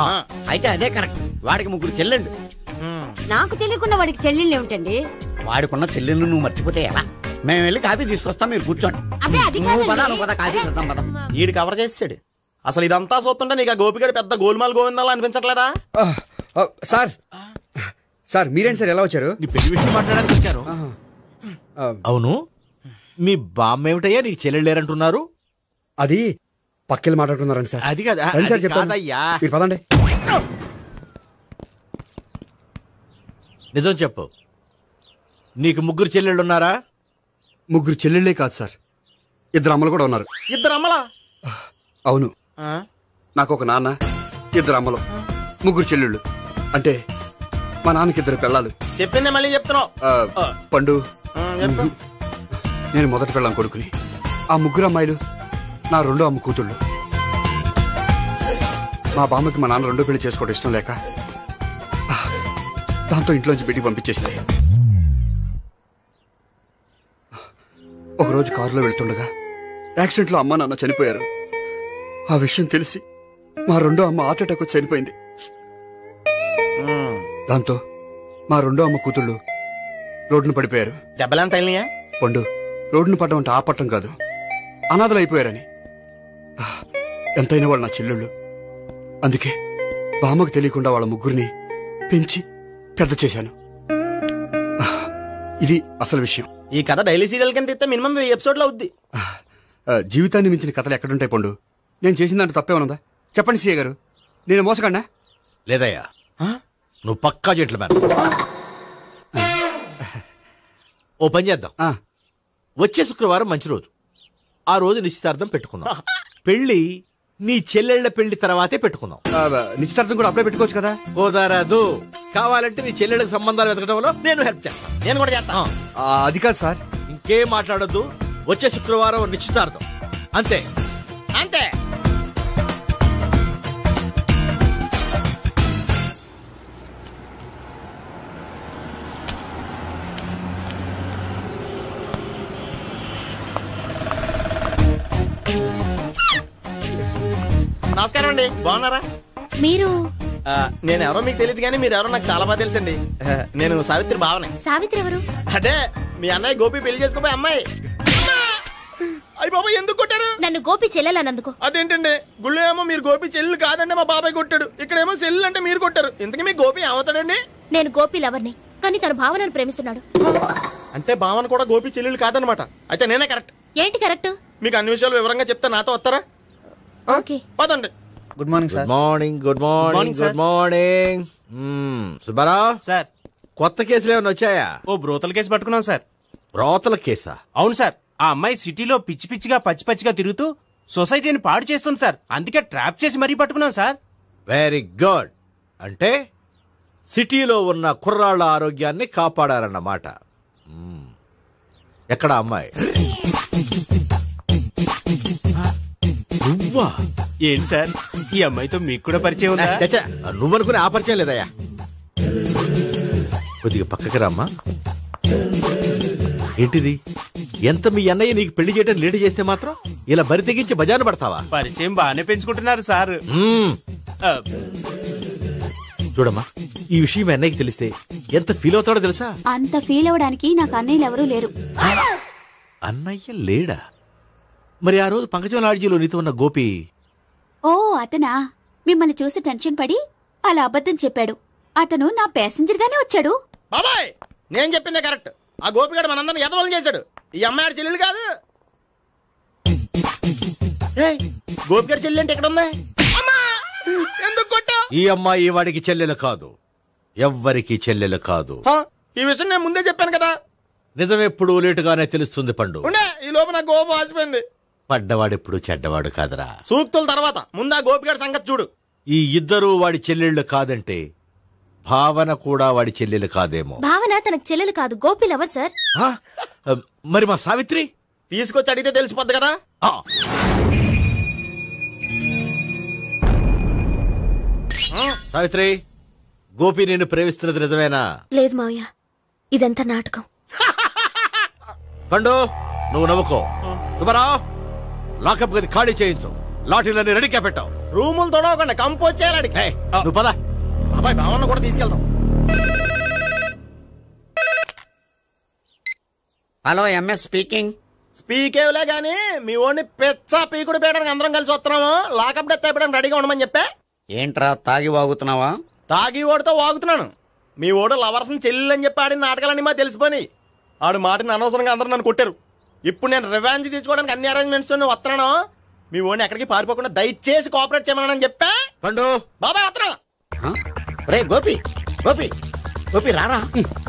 అయితే అదే కరెక్ట్. వాడికి 3 చెల్లెళ్ళు. నాకు తెలియకుండా వాడికి చెల్లెళ్ళు ఏమిటండి? వాడికున్న చెల్లెళ్ళు నువ్వు మర్చిపోతే ఎలా? మేము వెళ్ళి కాఫీ తీసుకొస్తాం, మీరు కూర్చోండి. ఈడు కవర్ చేసాడు. అసలు ఇదంతా చూస్తుంటే నీకు ఆ గోపిగడు పెద్ద గోల్మాల్ గోవిందాలు అనిపించట్లేదా? సార్ మీరేంటి సార్ ఎలా వచ్చారు? నీ పెళ్లి విషయం మాట్లాడడానికి వచ్చాను. అవును, మీ బామ్మ ఏమిటయ్యా నీకు చెల్లెళ్ళు లేరంటున్నారు? అది పక్కెళ్ళి మాట్లాడుతున్నారండి సార్. అది కదా సార్ చెప్తాదయ్యా, మీరు పదండి. నిజం చెప్పు, నీకు 3 చెల్లెళ్ళు ఉన్నారా? 3 చెల్లెళ్ళే కాదు సార్, 2 అమ్మలు కూడా ఉన్నారు. 2 అమ్మలా? అవును, నాకు ఒక నాన్న, 2 అమ్మలు, 3 చెల్లెళ్ళు. అంటే మా నాన్నకి 2 పిల్లలు. చెప్పిందే మళ్ళీ చెప్తున్నావు. పండు, నేను మొదటి పిల్లం కొడుకుని. ఆ 3 అమ్మాయిలు నా 2వ అమ్మ కూతుళ్ళు. మా బామ్మకి మా నాన్న 2వ పెళ్లి చేసుకోవడం ఇష్టం లేక దాంతో ఇంట్లోంచి బయటికి పంపించేసింది. ఒకరోజు కారులో వెళ్తుండగా యాక్సిడెంట్లో అమ్మ నాన్న చనిపోయారు. ఆ విషయం తెలిసి మా 2వ అమ్మ హార్ట్ అటాక్ వచ్చి చనిపోయింది. దాంతో మా 2వ అమ్మ కూతుళ్ళు రోడ్డును పడిపోయారు. దెబ్బలంత తగిలినాయా? పండు, రోడ్డును పడడం అంటే ఆపట్టం కాదు, అనాథలు అయిపోయారని. ఎంతైనా వాళ్ళు నా చెల్లెళ్ళు. అందుకే బామ్మకు తెలియకుండా వాళ్ళ 3 పెంచి పెద్ద చేశాను. ఇది అసలు విషయం. ఈ కథ డైలీ సీరియల్ కింద ఇస్తే మినిమం 1000 ఎపిసోడ్లు అవుద్ది. జీవితాన్ని మించిన కథలు ఎక్కడుంటాయి పండు? నేను చేసిన దాంట్లో తప్పేమనుందా? చెప్పండి సీఏ గారు, నేను మోసగండా? లేదయ్యా, నువ్వు పక్కా జెంట్లమ్యాన్. ఓ పని చేద్దాం, వచ్చే శుక్రవారం మంచి రోజు, ఆ రోజు నిశ్చితార్థం పెట్టుకుందాం. పెళ్లి నీ చెల్లెళ్ల పెళ్లి తర్వాతే పెట్టుకుందాం. నిశ్చితార్థం కూడా అప్పుడే పెట్టుకోవచ్చు కదా. కుదరదు. కావాలంటే నీ చెల్లెళ్ళకి సంబంధాలు వెతకడంలో నేను హెల్ప్ చేస్తాను. నేను కూడా చేస్తాను. అది కాదు సార్. ఇంకేం మాట్లాడొద్దు. వచ్చే శుక్రవారం నిశ్చితార్థం. అంతే అంతే. నమస్కారం అండి, బాగున్నారా? మీరు నేను ఎవరో మీకు తెలియదు కానీ మీరు ఎవరో నాకు చాలా బాగా తెలుసండి. నేను సావిత్రి బావనే. సావిత్రి ఎవరు? అదే మీ అన్నయ్య గోపి పెళ్లి చేసుకోపోయి అమ్మాయి. అయ్యి బాబాయ్ ఎందుకు కొట్టారు? నన్ను గోపి చెల్లెలన్నందుకు. అదేంటండి, గుళ్ళు ఏమో మీరు గోపి చెల్లు కాదండి మా బాబాయ్ కొట్టాడు, ఇక్కడేమో చెల్లు అంటే మీరు కొట్టారు. ఇంతకీ మీ గోపి ఏమవుతాడండి? నేను గోపి లవర్ని, కానీ తన భావనను ప్రేమిస్తున్నాడు. అంటే భావన కూడా గోపి చెల్లెలు కాదనమాట. అయితే నేనే కరెక్ట్. ఏంటి కరెక్ట్? మీకు అన్ని విషయాలు వివరంగా చెప్తే నాతో వస్తారా? ఓకే పదండి. Good morning sir. Morning. Good morning. Good morning. Subbarao sir, కొత్త కేసులు ఏమైనా వచ్చాయా? ఓ బ్రోతల కేసు పట్టుకున్నాం సార్. బ్రోతల కేసా? అవును సార్. ఆ అమ్మాయి సిటీలో పిచ్చి పిచ్చిగా పచ్చి పచ్చిగా తిరుగుతూ సొసైటీని పాడు చేస్తుంది సార్. అందుకే ట్రాప్ చేసి మరీ పట్టుకున్నాం సార్. Very good. అంటే సిటీలో ఉన్న కుర్రాళ్ళ ఆరోగ్యాన్ని కాపాడారన్నమాట. ఎక్కడ అమ్మాయి? నువ్వా? ఏంటి సార్, ఈ అమ్మాయితో మీకు కూడా పరిచయం ఉందా? నువ్వనుకునే ఆ పరిచయం లేదయ్యా. కొద్దిగా పక్కకి రామ్మా. ఏంటిది? ఎంత మీ అన్నయ్య నీకు పెళ్లి చేయడం లేట్ చేస్తే మాత్రం ఇలా బరి తెగించి బజారు పడతావా? పరిచయం బాగానే పెంచుకుంటున్నారు సార్. చూడమ్మా, ఈ విషయం మీ అన్నయ్యకి తెలిస్తే ఎంత ఫీల్ అవుతాడో తెలుసా? అంత ఫీల్ అవడానికి నాకు అన్నయ్యలు ఎవరూ లేరు. అన్నయ్య లేడా? మరి ఆ రోజు పంకజం లాడ్జీలో నీతో ఉన్న గోపి? ఓ అతనా? మిమ్మల్ని చూసి టెన్షన్ పడి అలా అబద్ధం చెప్పాడు. అతను నా ప్యాసింజర్ గానే వచ్చాడు. బాబాయ్, నేను చెప్పిందే కరెక్ట్. ఆ గోపిగాడు మనందరిని ఎదవలం చేశాడు. ఈ అమ్మాయి చెల్లెలు కాదు. గోపిగాడి చెల్లెలు అంటే ఎక్కడ ఉంది? ఎందుకు కొట్టా? ఈ అమ్మాయి వాడికి చెల్లెలు కాదు, ఎవ్వరికి చెల్లెలు కాదు. ఈ విషయం నేను ముందే చెప్పాను కదా. నిజమెప్పుడు లేటుగానే తెలుస్తుంది పండు. ఈ లోపు నా గోపు ఆసిపోయింది. పడ్డవాడెప్పుడు చెడ్డవాడు కాదురా. సూక్తుల తర్వాత ముందు ఆ గోపిగాడి సంగతి చూడు. ఈ ఇద్దరు వాడి చెల్లెళ్ళు కాదంటే భావన కూడా వాడి చెల్లెలు కాదేమో. భావన తనకు చెల్లెలు కాదు, గోపి లవర్ సార్. మరి మా సావిత్రి? తీసుకొచ్చి అడిగితే తెలిసిపోద్ది కదా. సావిత్రి, గోపి నేను ప్రేమిస్తున్నది నిజమేనా? లేదు మావయ్య, ఇదంతా నాటకం. పండు, నువ్వు నవ్వుకో. సుబ్బారావు, లాకప్ గది ఖాళీ చేయించు. లాఠీలన్నీ రెడీగా పెట్టావు. రూములు తొడవకుండా కంపోజ్ చేయాలి. నువ్వు పద. అబ్బాయి భావన కూడా తీసుకెళ్దాం. Hello, MS speaking. స్పీకేవ్లే గానీ మీ ఓడిని పెచ్చా పీకుడు పేయడానికి అందరం కలిసి వస్తున్నాము. లాకప్ డెత్ అయిపోయడానికి రెడీగా ఉండమని చెప్పే. ఏంట్రా తాగి వాగుతున్నావా? తాగి ఓడితో వాగుతున్నాను. మీ ఓడు లవర్స్ని చెల్లెలు అని చెప్పి ఆడిన నాటకాలన్నీ మా తెలిసిపోయి ఆడు మాటని అనవసరంగా అందరూ నన్ను కొట్టారు. ఇప్పుడు నేను రివెంజ్ తీసుకోవడానికి అన్ని అరేంజ్మెంట్స్ వస్తున్నాను. మీ ఓడిని ఎక్కడికి పారిపోకుండా దయచేసి కోఆపరేట్ చేయమని చెప్పా. పండు బాబాయ్ వస్తున్నా. రే గోపి, గోపి, గోపి రారా.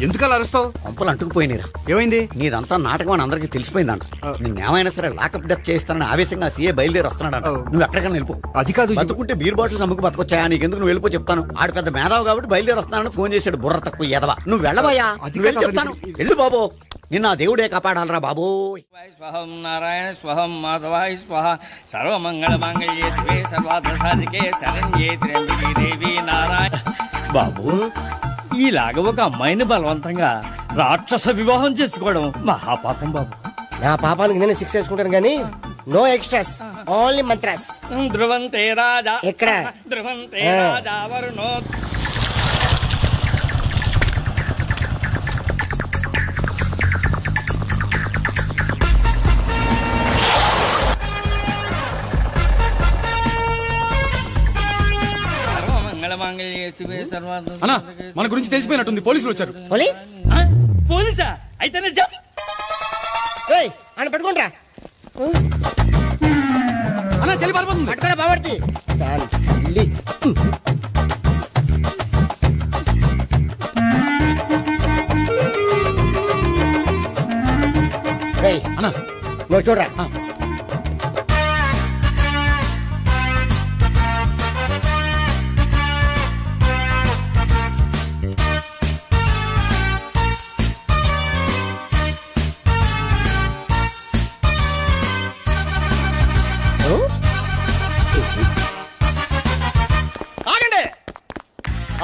ఎందుకలా అరుస్తావు? పంపులు అంటుకుపోయినరా. ఏమైంది? నీదంతా నాటకం అని అందరికి తెలిసిపోయిందంట. నేనేమైనా సరే లాకప్ డెత్ చేస్తానని ఆవేశంగా సీఏ బయలుదేరి వస్తున్నాడు. నువ్వు ఎక్కడికైనా వెళ్ళిపో. అది కాదు, బతుకుంటే బీర్ బాటిల్స్ అమ్ముకు బతకొచ్చాయా? నీకెందుకు? నువ్వు వెళ్ళిపో చెప్తాను. ఆడు పెద్ద మేధావు కాబట్టి బయలుదేరి వస్తానని ఫోన్ చేశాడు. బుర్ర తక్కువ ఎదవా. నువ్వు వెళ్ళబోయా? వెళ్ళి చెప్తాను. వెళ్ళు బాబో, నిన్న దేవుడే కాపాడాలరా బాబో. స్వహం నారాయణ స్వహం మాధవాయ స్వహ సర్వమంగళ మాంగళ్యే శివే సర్వార్థ సాధికే శరణ్యే త్ర్యంబకే దేవి నారాయణ. బాబు, ఈలాగా ఒక అమ్మాయిని బలవంతంగా రాక్షస వివాహం చేసుకోవడం మహాపాపం బాబు. నా పాపానికి నేను శిక్ష చేసుకుంటాను కానీ నో ఎక్స్ట్రాస్, ఓన్లీ మంత్రాస్. ధ్రువంతే రాజా ఎక్కడ? ధ్రువంతే రాజా వరుణో. అన్నా, మన గురించి తెలిసిపోయినట్టుంది. పోలీసులు వచ్చారు. పోలీసా? అయితేనే చెప్పు. అని పట్టుకుంటా. అన్నా, చెల్లి పారిపోతుంది. పట్టుకోరా బావర్తి. అన్నా, నువ్వు చూడరా.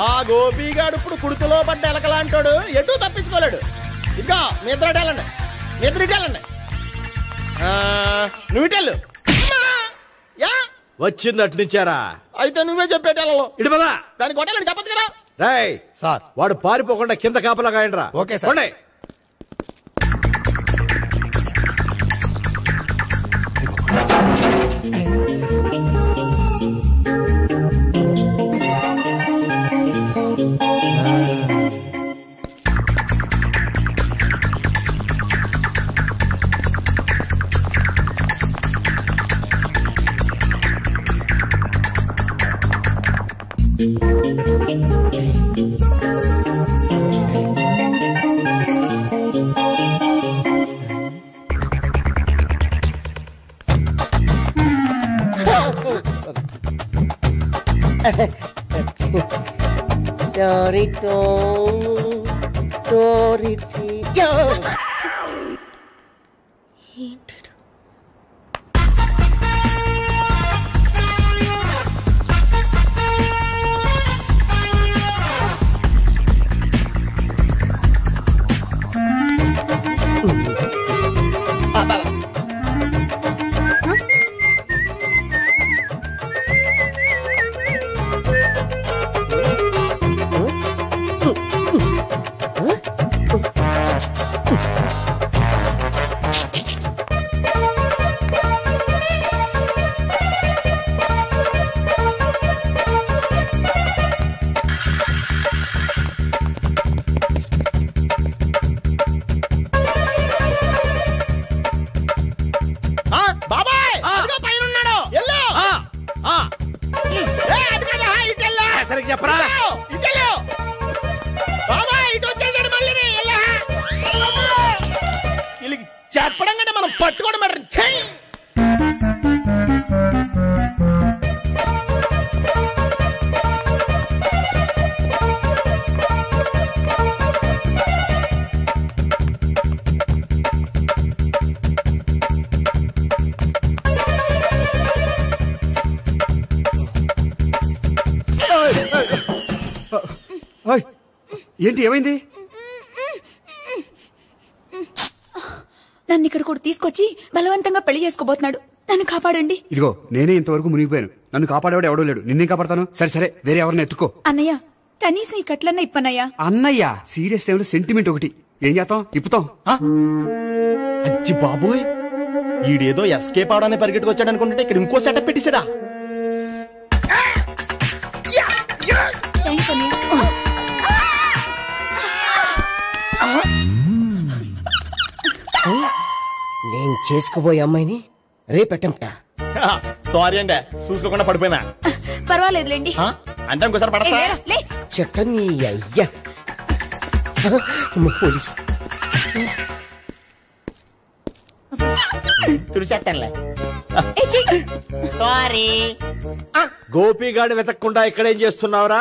ఆ గోపిగాడు ఇప్పుడు కుడుతులో పడ్డ ఎలకలాంటాడు, ఎటు తప్పించుకోలేడు. ఇదిగో మీ ఇద్దరు ఇటెళ్ళండి, మీ ఇద్దరు ఇటెళ్ళండి. నువ్వు ఇటెళ్ళు. వచ్చిందటు నుంచారా? అయితే నువ్వే చెప్పేటెళ్ళలో ఇటు పదా. దానికి కొట్టాలని చెప్పచ్చు కదా. రాయ్ సార్, వాడు పారిపోకుండా కింద కాపలా కాయండిరా. Okay sir. చెప్పరా? చెప్పడం కంటే మనం పట్టుకోవడం మాట. ఏంటి ఏమైంది? నన్ను ఇక్కడ కూడా తీసుకొచ్చి బలవంతంగా పెళ్లి చేసుకోబోతున్నాడు. నన్ను కాపాడండి. ఇదిగో నేనే ఇంతవరకు మునిగిపోయాను. నన్ను కాపాడేవాడు ఎవడో లేడు. నిన్నే కాపాడతాను. సరే సరే, వేరే ఎవరిని ఎత్తుకో. అన్నయ్య, కనీసం ఈ కట్లన్నా ఇప్పనయ్యా. అన్నయ్య సీరియస్ టైంలో సెంటిమెంట్ ఒకటి. ఏం చేస్తాం? ఇప్పుతాం. అచ్చి బాబోయ్, ఈడేదో ఎస్కేప్ అవడానికి పరిగెట్టుకొచ్చాడు అనుకుంటే ఇక్కడ ఇంకో సెటప్ పెట్టేశాడా? నేను చేసుకోబోయే అమ్మాయిని రేపెట్టంట. సారీ అండి, చూసుకోకుండా పడిపోయినా. పర్వాలేదులేండి. అంటే ఇంకోసారి పడతా చెప్తా. నీ అయ్యా పోలీసు తుడిచేస్తానులే. సారీ. గోపిగాడి వెతకకుండా ఇక్కడేం చేస్తున్నావురా?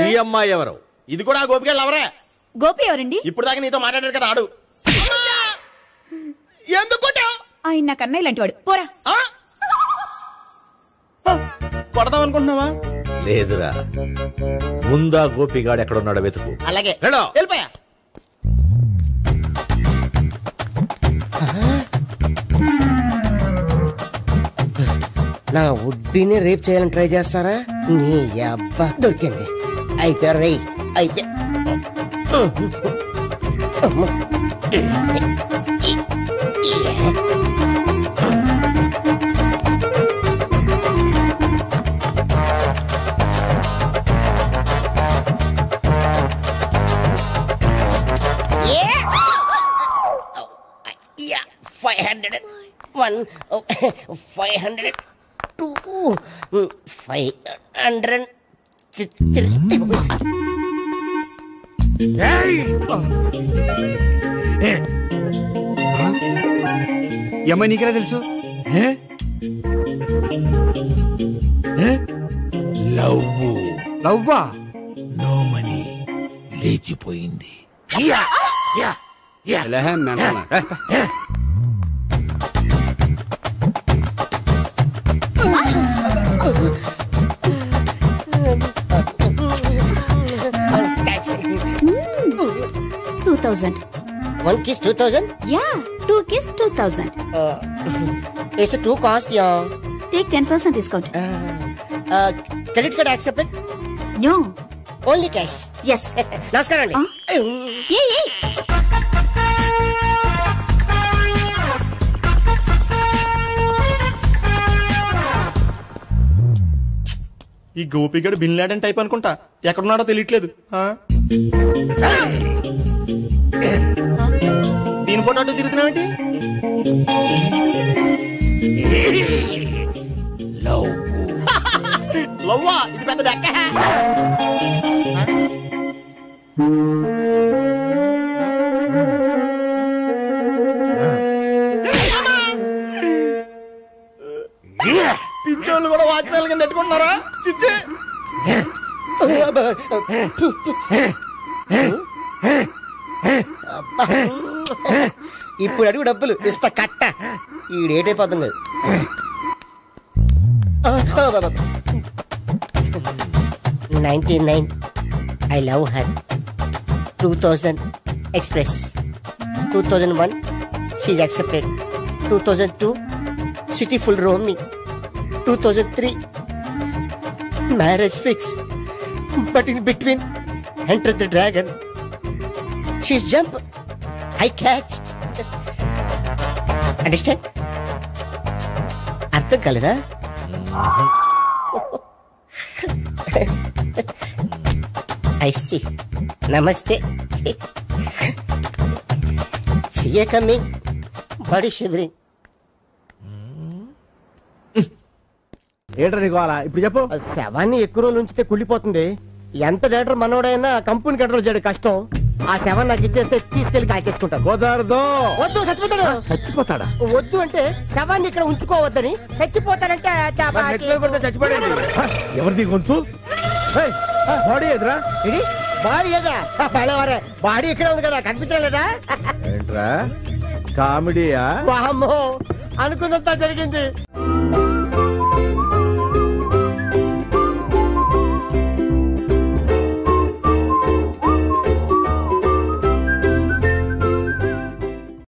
ఈ అమ్మాయి ఎవరు? ఇది కూడా గోపిగాడు ఎవరే? గోపి ఎవరండి? ఇప్పుడు దాకా నీతో మాట్లాడారు కదా, ఆడు. ఎందుకు ఆయన నాకు అన్నయ్య లాంటి వాడు. పోరా. కొడదాం అనుకుంటున్నావా? లేదురా, ముందా గోపిగాడు ఎక్కడున్నాడో వెతుకు. అలాగే వెళ్ళిపోయా. నా ఉడ్బీని రేప్ చేయాలని ట్రై చేస్తారా? నీ అబ్బా దొరికింది. అయిపోయారు రేయ్, అయిపోయా. Yeah, 500, 1, 500, 2, 500, 3. అమ్మాయి నీకెలా తెలుసు? లవ్వా? నో మనీ లేచిపోయింది. 2000. 1 kiss 2000? Yeah, 2 kiss 2000. It's a too cost, yeah. Take 10% discount. Credit card accepted? No. Only cash? Yes. నమస్కారం అండి. ఈ గోపిగడు బిన్ లాడెన్ టైప్ అనుకుంటా, ఎక్కడున్నాడో తెలియట్లేదు. దీని ఫోటో అటు తిరుగుతున్నావేంటి? లవ్వా, ఇది పెద్ద డెక్క. పిచ్చోళ్ళు కూడా వాచ్మెన్ కింద పెట్టుకుంటున్నారా? చిచ్చే ఇప్పుడు అడుగు డబ్బులు ఇస్తా కట్ట. ఈ డేట్ అయిపోతాం కదా. 99 I love her. 2000 express. 2001 she's accepted. 2002 city full roaming. 2003 marriage fix. But in between enter the dragon. She's jump, I catch. Understand? అర్థం కలదా? I see. Namaste. See you coming. Body shivering. ఏంటర్ నీకు అలా ఇప్పుడు చెప్పు. శవాన్ని ఎక్కువ రోజులు ఉంచితే కుళ్ళిపోతుంది. ఎంత డేటర్ మనోడైనా కంపెనీ కంట్రోల్ చేయడం కష్టం. ఆ శవం నాకు ఇచ్చేస్తే తీసుకెళ్లి కాల్చేసుకుంటా. కుదరదు. వద్దు, చచ్చిపోతాడు. చచ్చిపోతాడా? వద్దు అంటే శవాన్ని ఇక్కడ ఉంచుకోవద్దని. చచ్చిపోతాడంటే చచ్చిపోయాడు. ఎవరిది గొంతు? బాడీ ఎదురా? బాడీ ఏదా? పడేవారే బాడీ ఇక్కడ ఉంది కదా, కనిపించలేదా? ఏంట్రా కామెడీయా? వామ్మో, అనుకున్నంత జరిగింది.